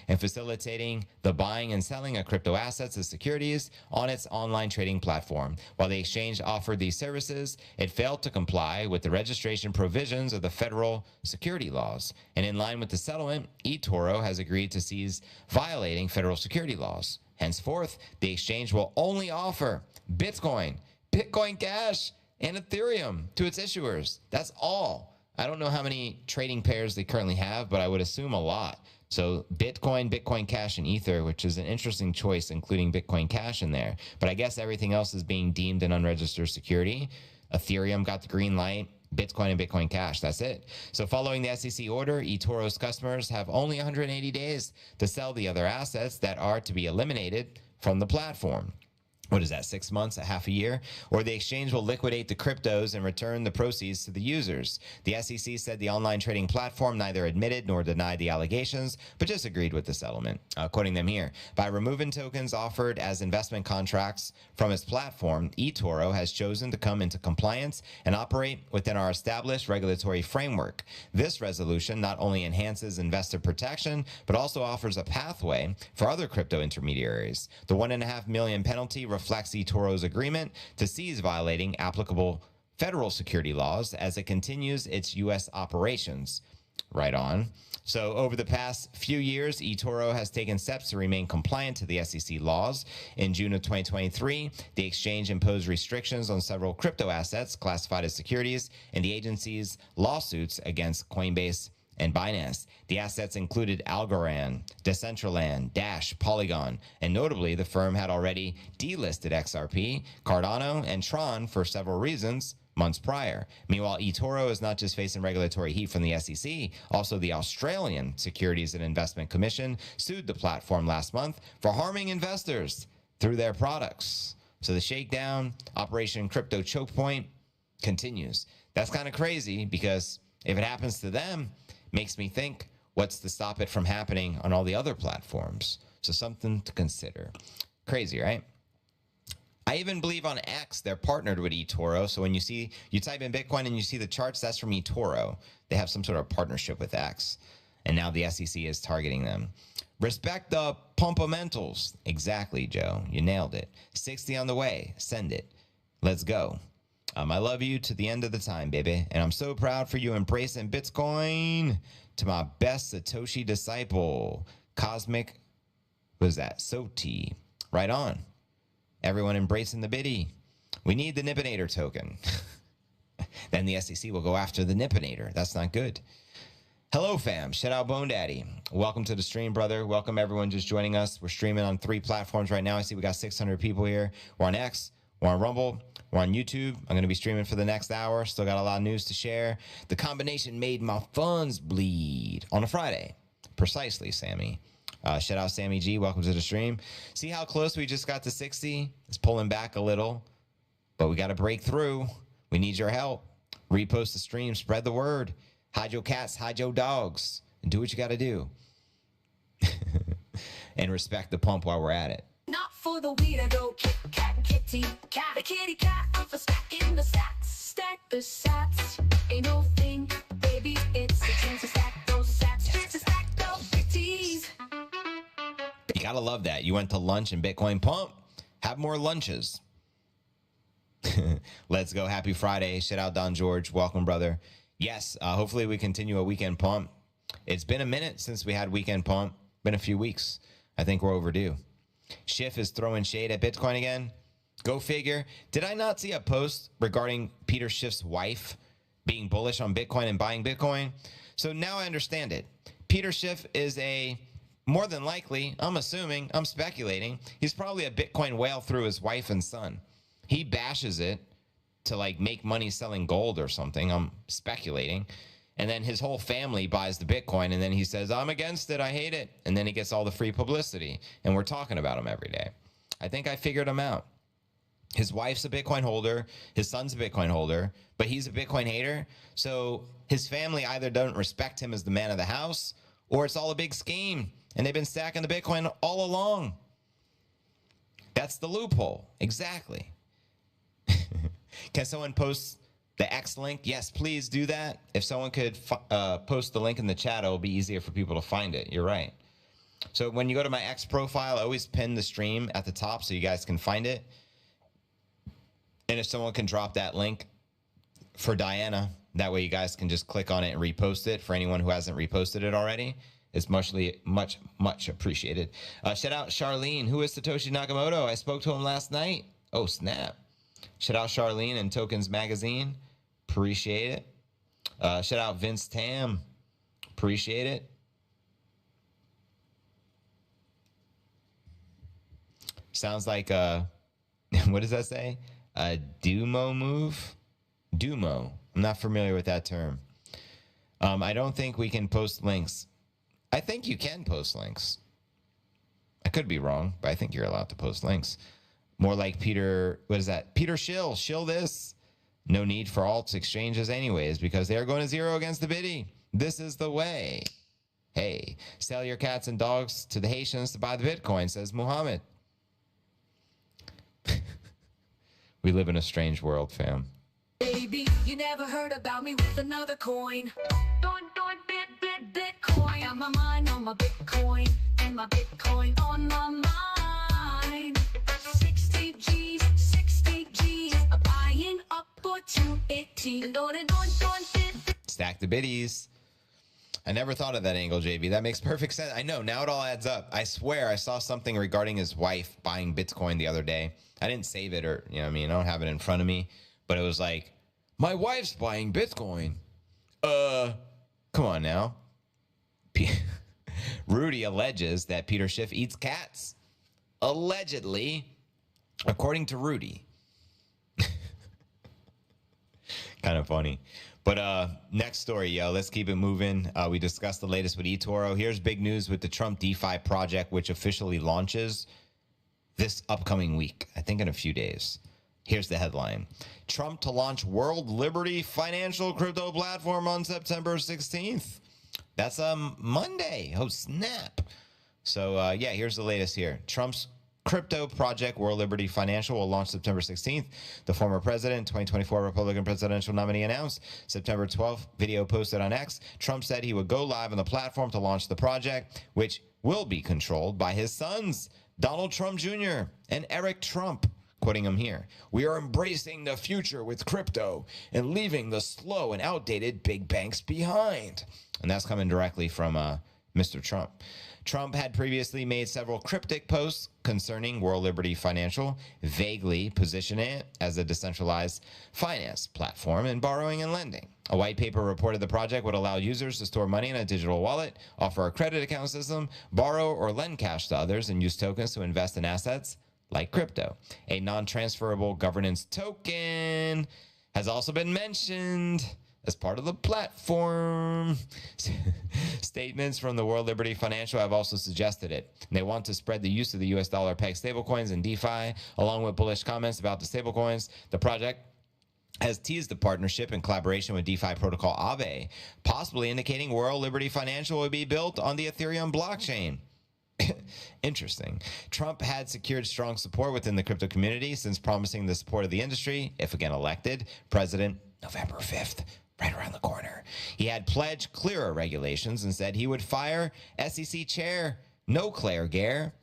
and facilitating the buying and selling of crypto assets as securities on its online trading platform. While the exchange offered these services, it failed to comply with the registration provisions of the federal security laws. And in line with the settlement, eToro has agreed to cease violating federal security laws. Henceforth, the exchange will only offer Bitcoin, Bitcoin Cash, and Ethereum to its issuers. That's all. I don't know how many trading pairs they currently have, but I would assume a lot. So Bitcoin, Bitcoin Cash, and Ether, which is an interesting choice, including Bitcoin Cash in there. But I guess everything else is being deemed an unregistered security. Ethereum got the green light. Bitcoin and Bitcoin Cash, that's it. So following the SEC order, eToro's customers have only 180 days to sell the other assets that are to be eliminated from the platform. What is that, 6 months, a half a year? Or the exchange will liquidate the cryptos and return the proceeds to the users. The SEC said the online trading platform neither admitted nor denied the allegations, but just agreed with the settlement. Quoting them here, by removing tokens offered as investment contracts from its platform, eToro has chosen to come into compliance and operate within our established regulatory framework. This resolution not only enhances investor protection, but also offers a pathway for other crypto intermediaries. The $1.5 million penalty reflects eToro's agreement to cease violating applicable federal security laws as it continues its U.S. operations. Right on. So over the past few years, eToro has taken steps to remain compliant to the SEC laws. In June of 2023, the exchange imposed restrictions on several crypto assets classified as securities in the agency's lawsuits against Coinbase and Binance. The assets included Algorand, Decentraland, Dash, Polygon, and notably, the firm had already delisted XRP, Cardano, and Tron for several reasons months prior. Meanwhile, eToro is not just facing regulatory heat from the SEC, also the Australian Securities and Investment Commission sued the platform last month for harming investors through their products. So the shakedown, Operation Crypto Choke Point, continues. That's kind of crazy because if it happens to them, makes me think, what's to stop it from happening on all the other platforms? So something to consider. Crazy, right? I even believe on X, they're partnered with eToro. So when you type in Bitcoin and you see the charts, that's from eToro. They have some sort of partnership with X. and now the SEC is targeting them. Respect the pumpamentals. Exactly, Joe. You nailed it. 60 on the way. Send it. Let's go. I love you to the end of the time, baby. And I'm so proud for you embracing Bitcoin. To my best Satoshi disciple, Cosmic, what is that? Soti. Right on. Everyone embracing the biddy. We need the Nipinator token. Then the SEC will go after the Nipinator. That's not good. Hello, fam. Shout out Bone Daddy. Welcome to the stream, brother. Welcome, everyone just joining us. We're streaming on 3 platforms right now. I see we got 600 people here. We're on X. We're on Rumble. We're on YouTube. I'm going to be streaming for the next hour. Still got a lot of news to share. The combination made my funds bleed on a Friday. Precisely, Sammy. Shout out Sammy G. Welcome to the stream. See how close we just got to 60? It's pulling back a little, but we got to break through. We need your help. Repost the stream. Spread the word. Hide your cats. Hide your dogs. And do what you got to do. And respect the pump while we're at it. Not for the weirdo cat, kitty cat, a kitty cat, for stacking the stats, stack the sats. Ain't no thing, baby, it's a chance to stack those sats, chance to stack those bitties. You gotta love that. You went to lunch and Bitcoin pump. Have more lunches. Let's go. Happy Friday. Shout out Don George. Welcome, brother. Yes, hopefully we continue a weekend pump. It's been a minute since we had weekend pump. Been a few weeks. I think we're overdue. Schiff is throwing shade at Bitcoin again. Go figure. Did I not see a post regarding Peter Schiff's wife being bullish on Bitcoin and buying Bitcoin? So now I understand it. Peter Schiff is more than likely, I'm assuming, I'm speculating, he's probably a Bitcoin whale through his wife and son. He bashes it to like make money selling gold or something. I'm speculating. And then his whole family buys the Bitcoin, and then he says, I'm against it, I hate it. And then he gets all the free publicity, and we're talking about him every day. I think I figured him out. His wife's a Bitcoin holder, his son's a Bitcoin holder, but he's a Bitcoin hater. So his family either don't respect him as the man of the house, or it's all a big scheme, and they've been stacking the Bitcoin all along. That's the loophole. Exactly. Can someone post the X link? Yes, please do that. If someone could post the link in the chat, it'll be easier for people to find it. You're right. So when you go to my X profile, I always pin the stream at the top so you guys can find it. And if someone can drop that link for Diana, that way you guys can just click on it and repost it for anyone who hasn't reposted it already. It's much appreciated. Shout out Charlene. Who is Satoshi Nakamoto? I spoke to him last night. Oh, snap. Shout out Charlene and Tokens Magazine. Appreciate it. Shout out Vince Tam. Appreciate it. Sounds like what does that say? A Dumo move? Dumo. I'm not familiar with that term. I don't think we can post links. I think you can post links. I could be wrong, but I think you're allowed to post links. More like Peter, what is that? Peter Shill. Shill this. No need for alts exchanges anyways, because they are going to zero against the biddy. This is the way. Hey, sell your cats and dogs to the Haitians to buy the Bitcoin, says Muhammad. We live in a strange world, fam. Baby, you never heard about me with another coin. Bitcoin. On my mind, on my Bitcoin, and my Bitcoin on my mind. 60 G's, 60 G's, a buying up for 218. Stack the biddies. I never thought of that angle, JB. That makes perfect sense. I know, now it all adds up. I swear I saw something regarding his wife buying Bitcoin the other day. I didn't save it or, you know what I mean? I don't have it in front of me. But it was like, my wife's buying Bitcoin. Come on now. Rudy alleges that Peter Schiff eats cats. Allegedly, according to Rudy. Kind of funny. But next story, yo. Let's keep it moving. We discussed the latest with eToro. Here's big news with the Trump DeFi project, which officially launches this upcoming week. I think in a few days. Here's the headline. Trump to launch World Liberty Financial Crypto Platform on September 16th. That's Monday. Oh, snap. So, yeah, here's the latest here. Trump's crypto project World Liberty Financial will launch September 16th. The former president, 2024 Republican presidential nominee, announced September 12th. Video posted on X. Trump said he would go live on the platform to launch the project, which will be controlled by his sons, Donald Trump Jr. and Eric Trump. Quoting him here, "We are embracing the future with crypto and leaving the slow and outdated big banks behind." And that's coming directly from Mr. Trump. Trump had previously made several cryptic posts concerning World Liberty Financial, vaguely positioning it as a decentralized finance platform in borrowing and lending. A white paper reported the project would allow users to store money in a digital wallet, offer a credit account system, borrow or lend cash to others, and use tokens to invest in assets like crypto. A non-transferable governance token has also been mentioned as part of the platform. Statements from the World Liberty Financial have also suggested it. They want to spread the use of the US dollar peg stablecoins and DeFi, along with bullish comments about the stablecoins. The project has teased the partnership in collaboration with DeFi protocol Aave, possibly indicating World Liberty Financial will be built on the Ethereum blockchain. Interesting. Trump had secured strong support within the crypto community since promising the support of the industry if again elected president November 5th. Right around the corner. He had pledged clearer regulations and said he would fire SEC Chair No Claire Gare,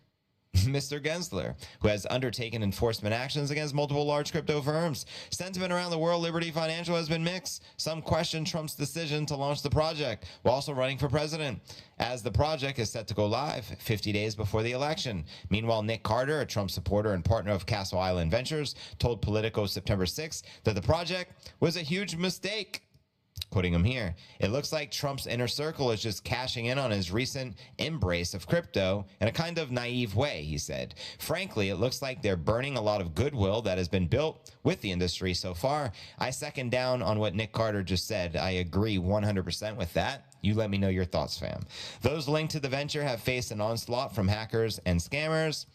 Mr. Gensler, who has undertaken enforcement actions against multiple large crypto firms. Sentiment around the World Liberty Financial has been mixed. Some question Trump's decision to launch the project while also running for president, as the project is set to go live 50 days before the election. Meanwhile, Nick Carter, a Trump supporter and partner of Castle Island Ventures, told Politico September 6th that the project was a huge mistake. Quoting him here, "It looks like Trump's inner circle is just cashing in on his recent embrace of crypto in a kind of naive way," he said. "Frankly, it looks like they're burning a lot of goodwill that has been built with the industry so far." I second down on what Nick Carter just said. I agree 100% with that. You let me know your thoughts, fam. Those linked to the venture have faced an onslaught from hackers and scammers.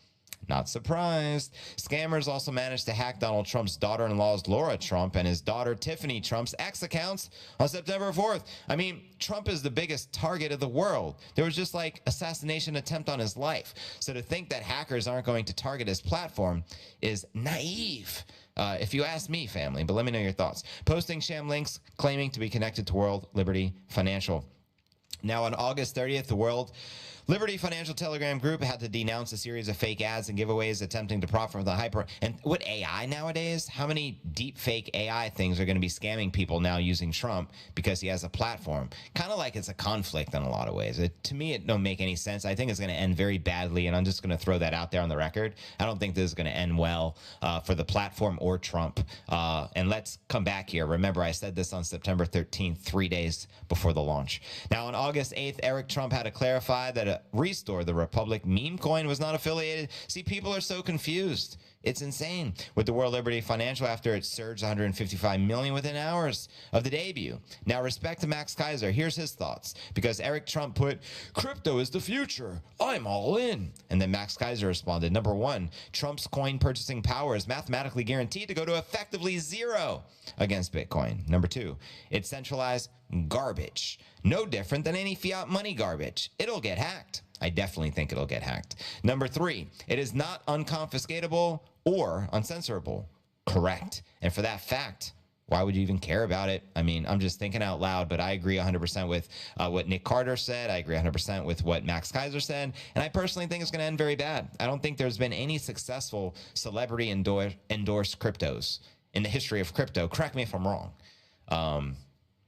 Not surprised. Scammers also managed to hack Donald Trump's daughter-in-law's Laura Trump and his daughter Tiffany Trump's X accounts on September 4th. I mean, Trump is the biggest target of the world. There was just like assassination attempt on his life. So to think that hackers aren't going to target his platform is naive. If you ask me, family, but let me know your thoughts. Posting sham links claiming to be connected to World Liberty Financial. Now on August 30th, the World Liberty Financial Telegram group had to denounce a series of fake ads and giveaways attempting to profit from the hyper. And with AI nowadays, how many deep fake AI things are going to be scamming people now using Trump because he has a platform? Kind of like it's a conflict in a lot of ways. To me, it don't make any sense. I think it's going to end very badly, and I'm just going to throw that out there on the record. I don't think this is going to end well for the platform or Trump. And let's come back here. Remember, I said this on September 13th, 3 days before the launch. Now, on August 8th, Eric Trump had to clarify that Restore the Republic meme coin was not affiliated. See, people are so confused. It's insane with the World Liberty Financial after it surged 155 million within hours of the debut. Now, respect to Max Kaiser. Here's his thoughts. Because Eric Trump put, "Crypto is the future. I'm all in." And then Max Kaiser responded, "Number one, Trump's coin purchasing power is mathematically guaranteed to go to effectively zero against Bitcoin. Number two, it's centralized garbage. No different than any fiat money garbage. It'll get hacked." I definitely think it'll get hacked. Number three, it is not unconfiscatable or uncensorable. Correct. And for that fact, why would you even care about it? I mean, I'm just thinking out loud, but I agree 100% with what Nick Carter said. I agree 100% with what Max Kaiser said. And I personally think it's going to end very bad. I don't think there's been any successful celebrity endorsed cryptos in the history of crypto. Correct me if I'm wrong.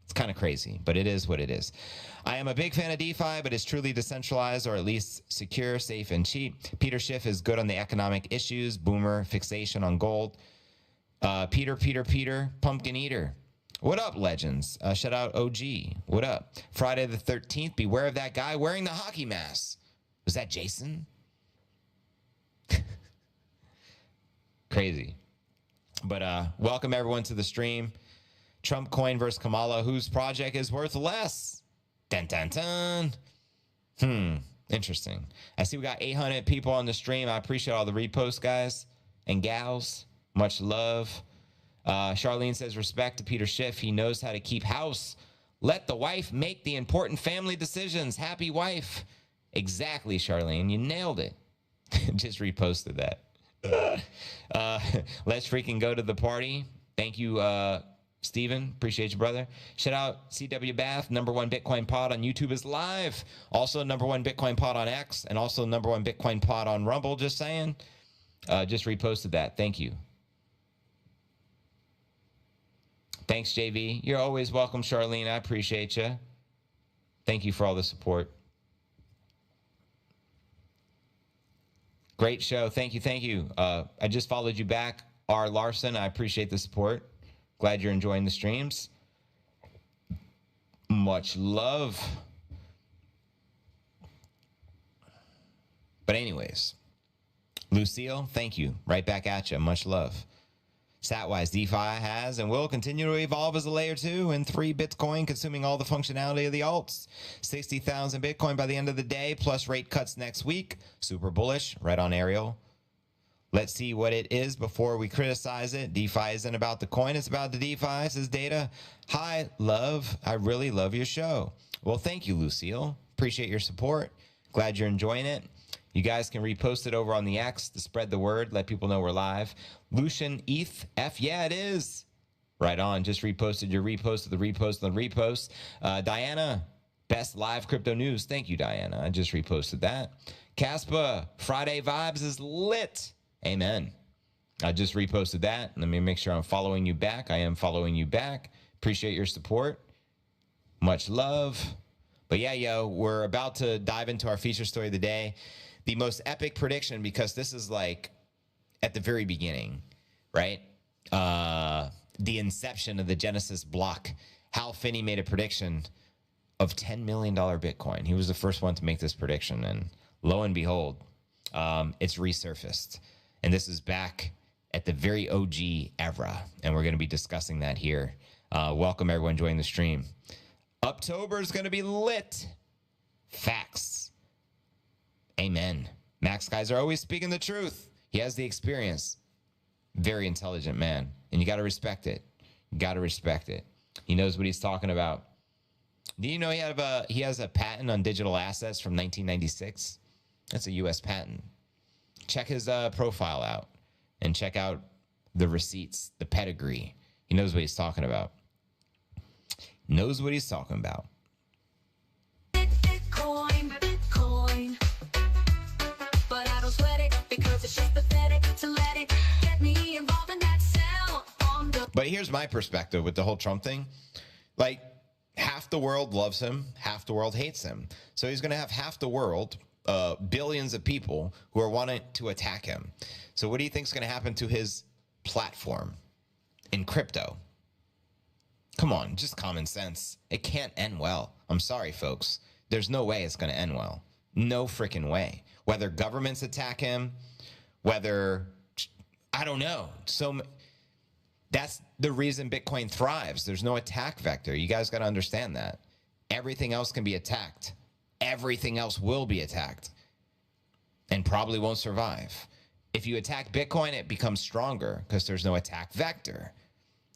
It's kind of crazy, but it is what it is. I am a big fan of DeFi, but it's truly decentralized, or at least secure, safe, and cheap. Peter Schiff is good on the economic issues. Boomer fixation on gold. Peter, Pumpkin Eater. What up, legends? Shout out OG. What up? Friday the 13th, beware of that guy wearing the hockey mask. Was that Jason? Crazy. But welcome everyone to the stream. Trump coin versus Kamala, whose project is worth less? Dun, dun, dun. Interesting. I see we got 800 people on the stream. I appreciate all the reposts, guys and gals. Much love. Charlene says, respect to Peter Schiff. He knows how to keep house. Let the wife make the important family decisions. Happy wife. Exactly, Charlene. You nailed it. Just reposted that. Let's freaking go to the party. Thank you, Steven. Appreciate you, brother. Shout out CW Bath. #1 Bitcoin pod on YouTube is live. Also, #1 Bitcoin pod on X. And also, #1 Bitcoin pod on Rumble. Just saying. Just reposted that. Thank you. Thanks, JV. You're always welcome, Charlene. I appreciate you. Thank you for all the support. Great show. Thank you. Thank you. I just followed you back, R. Larson. I appreciate the support. Glad you're enjoying the streams. Much love. But anyways, Lucille, thank you. Right back at you. Much love. Statwise, DeFi has and will continue to evolve as a layer 2 and 3 Bitcoin, consuming all the functionality of the alts. 60,000 Bitcoin by the end of the day, plus rate cuts next week. Super bullish. Right on, Ariel. Let's see what it is before we criticize it. DeFi isn't about the coin, it's about the DeFi, says Data. Hi, love. I really love your show. Well, thank you, Lucille. Appreciate your support. Glad you're enjoying it. You guys can repost it over on the X to spread the word, let people know we're live. Lucian ETH F, yeah, it is. Right on. Just reposted your repost of the repost of the repost. Diana, best live crypto news. Thank you, Diana. I just reposted that. Caspa, Friday vibes is lit. Amen. I just reposted that. Let me make sure I'm following you back. I am following you back. Appreciate your support. Much love. But yeah, yo, we're about to dive into our feature story of the day. The most epic prediction, because this is like at the very beginning, right? The inception of the Genesis block. Hal Finney made a prediction of $10 million Bitcoin. He was the first one to make this prediction. And lo and behold, it's resurfaced. And this is back at the very OG era. And we're going to be discussing that here. Welcome, everyone joining the stream. October is going to be lit. Facts. Amen. Max Kaiser always speaking the truth. He has the experience. Very intelligent man. And you got to respect it. You got to respect it. He knows what he's talking about. Do you know he has a patent on digital assets from 1996? That's a U.S. patent. Check his profile out and check out the receipts, the pedigree. He knows what he's talking about. Knows what he's talking about. Bitcoin, Bitcoin. But I don't sweat it because it's just pathetic to let it get me involved in that cell on the. But here's my perspective with the whole Trump thing. Like, half the world loves him, half the world hates him. So he's going to have half the world, billions of people who are wanting to attack him. So what do you think is going to happen to his platform in crypto? Come on, just common sense. It can't end well. I'm sorry, folks. There's no way it's going to end well. No freaking way. Whether governments attack him, whether, I don't know. So that's the reason Bitcoin thrives. There's no attack vector. You guys got to understand that. Everything else can be attacked. Everything else will be attacked and probably won't survive. If you attack Bitcoin, it becomes stronger because there's no attack vector.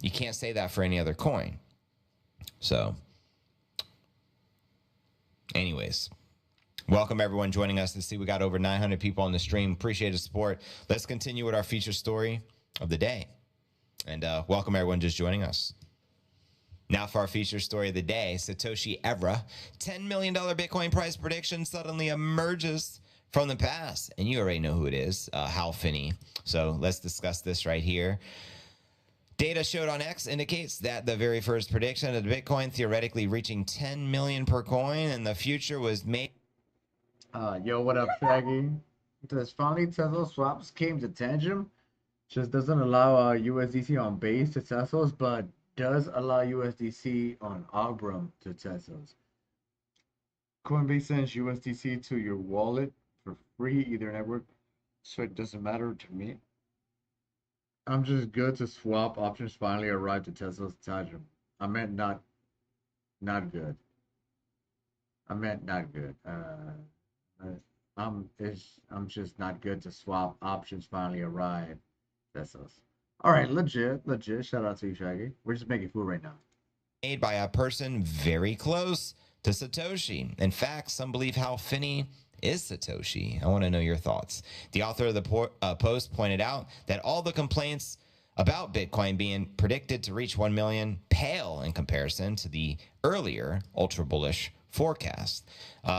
You can't say that for any other coin. So, anyways, welcome everyone joining us. To see we got over 900 people on the stream. Appreciate the support. Let's continue with our feature story of the day. And welcome everyone just joining us. Now for our feature story of the day, Satoshi Evra, $10 million Bitcoin price prediction suddenly emerges from the past. And you already know who it is, Hal Finney. So let's discuss this right here. Data showed on X indicates that the very first prediction of the Bitcoin theoretically reaching 10 million per coin in the future was made. Yo, what up, Shaggy? Does finally Tesla swaps came to Tangent? Just doesn't allow USDC on base to Teslas, but does allow USDC on Arbrum to Teslas. Coinbase sends USDC to your wallet for free, either network, so it doesn't matter to me. I'm just good to swap options finally arrived to Tesla's Tangent. I meant not good. I meant not good. I'm just not good to swap options finally arrived. Tesla's. All right, legit. Shout out to you, Shaggy. We're just making food right now. Made by a person very close to Satoshi. In fact, some believe Hal Finney is Satoshi? I want to know your thoughts. The author of the post pointed out that all the complaints about Bitcoin being predicted to reach 1 million pale in comparison to the earlier ultra bullish forecast.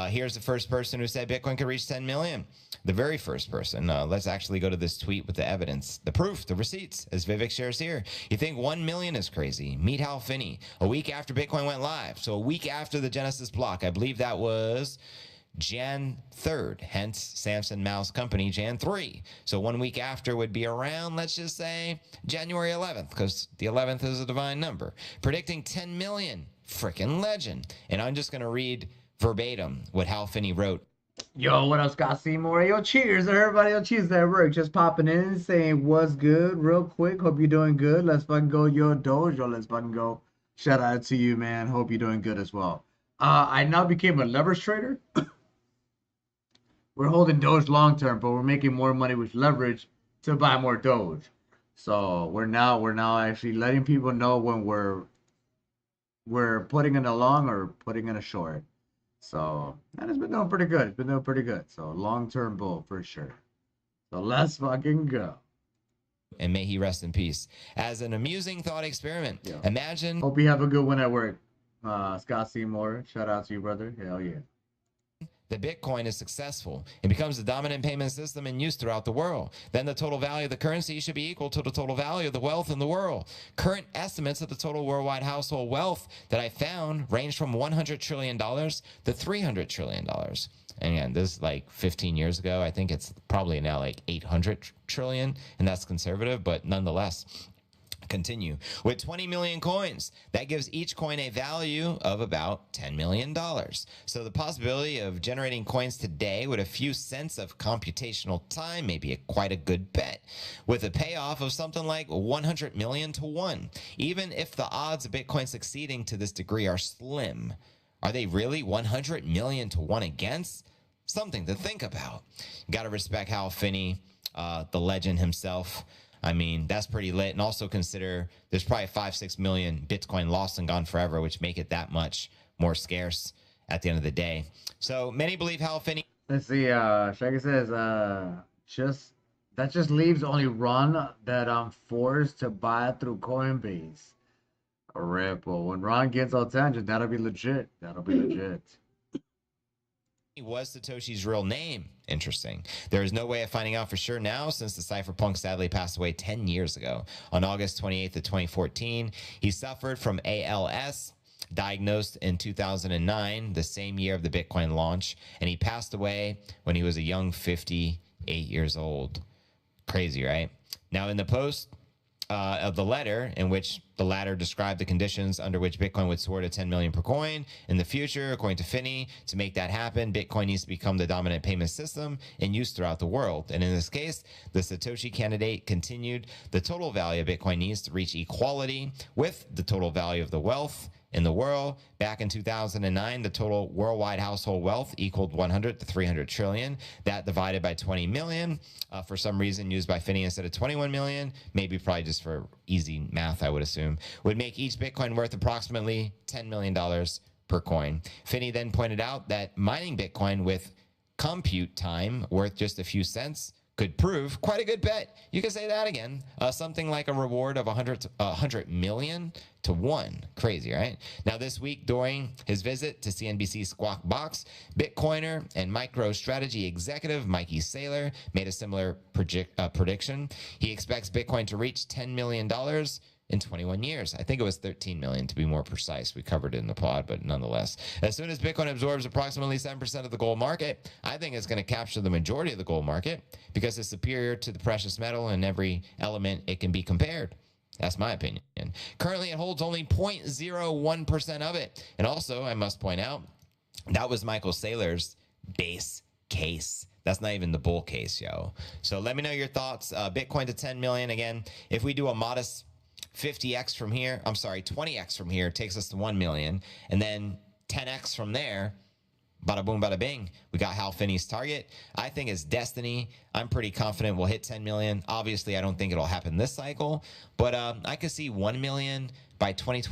Here's the first person who said Bitcoin could reach 10 million. The very first person. Let's actually go to this tweet with the evidence, the proof, the receipts, as Vivek shares here. You think 1 million is crazy? Meet Hal Finney. A week after Bitcoin went live. So a week after the Genesis block. I believe that was Jan 3rd, hence Samson Mouse Company, Jan 3. So 1 week after would be around, let's just say, January 11th, because the 11th is a divine number. Predicting 10 million. Frickin' legend. And I'm just going to read verbatim what Hal Finney wrote. Yo, what up, Scott Seymour? Yo, cheers, everybody. Yo, cheers at work. Just popping in, saying what's good real quick. Hope you're doing good. Let's fucking go, yo, Doge. Yo, let's fucking go. Shout out to you, man. Hope you're doing good as well. I now became a leverage trader. We're holding Doge long term, but we're making more money with leverage to buy more Doge. So we're now actually letting people know when we're putting in a long or putting in a short. So that has been doing pretty good. It's been doing pretty good. So long-term bull for sure. So let's fucking go. And may he rest in peace. As an amusing thought experiment, imagine. Hope you have a good one at work. Scott Seymour, shout out to you, brother. Hell yeah. The Bitcoin is successful. It becomes the dominant payment system in use throughout the world. Then the total value of the currency should be equal to the total value of the wealth in the world. Current estimates of the total worldwide household wealth that I found range from $100 trillion to $300 trillion. And again, this is like 15 years ago. I think it's probably now like 800 trillion, and that's conservative, but nonetheless. Continue. With 20 million coins, that gives each coin a value of about $10 million. So the possibility of generating coins today with a few cents of computational time may be quite a good bet, with a payoff of something like 100 million to 1. Even if the odds of Bitcoin succeeding to this degree are slim, are they really 100 million to 1 against? Something to think about. Got to respect Hal Finney, the legend himself. I mean, that's pretty lit. And also consider there's probably 5-6 million Bitcoin lost and gone forever, which make it that much more scarce at the end of the day. So many believe Hal Finney. Let's see. Shaggy says, that just leaves only Ron that I'm forced to buy through Coinbase. A ripple. When Ron gets all tangent, that'll be legit. That'll be legit. Was Satoshi's real name. Interesting. There is no way of finding out for sure now, since the cypherpunk sadly passed away 10 years ago. On August 28th of 2014, he suffered from ALS, diagnosed in 2009, the same year of the Bitcoin launch, and he passed away when he was a young 58 years old. Crazy, right? Now, in the post of the letter, in which the latter described the conditions under which Bitcoin would soar to 10 million per coin in the future, according to Finney, to make that happen, Bitcoin needs to become the dominant payment system in use throughout the world. And in this case, the Satoshi candidate continued, the total value of Bitcoin needs to reach equality with the total value of the wealth in the world. Back in 2009, the total worldwide household wealth equaled 100 to 300 trillion. That divided by 20 million, for some reason used by Finney instead of 21 million, maybe probably just for easy math, I would assume, would make each Bitcoin worth approximately $10 million per coin. Finney then pointed out that mining Bitcoin with compute time worth just a few cents could prove quite a good bet. You can say that again. Something like a reward of 100 million to 1. Crazy, right? Now, this week during his visit to CNBC's Squawk Box, Bitcoiner and MicroStrategy executive Mikey Saylor made a similar prediction. He expects Bitcoin to reach $10 million in 21 years. I think it was 13 million to be more precise. We covered it in the pod, but nonetheless. As soon as Bitcoin absorbs approximately 7% of the gold market, I think it's going to capture the majority of the gold market because it's superior to the precious metal in every element it can be compared. That's my opinion. Currently, it holds only 0.01% of it. And also, I must point out, that was Michael Saylor's base case. That's not even the bull case, yo. So let me know your thoughts. Bitcoin to 10 million. Again, if we do a modest 50x from here, 20x from here takes us to 1 million, and then 10x from there, bada boom, bada bing, we got Hal Finney's target. I think it's destiny. I'm pretty confident we'll hit 10 million. Obviously, I don't think it'll happen this cycle, but I could see 1 million by 2020.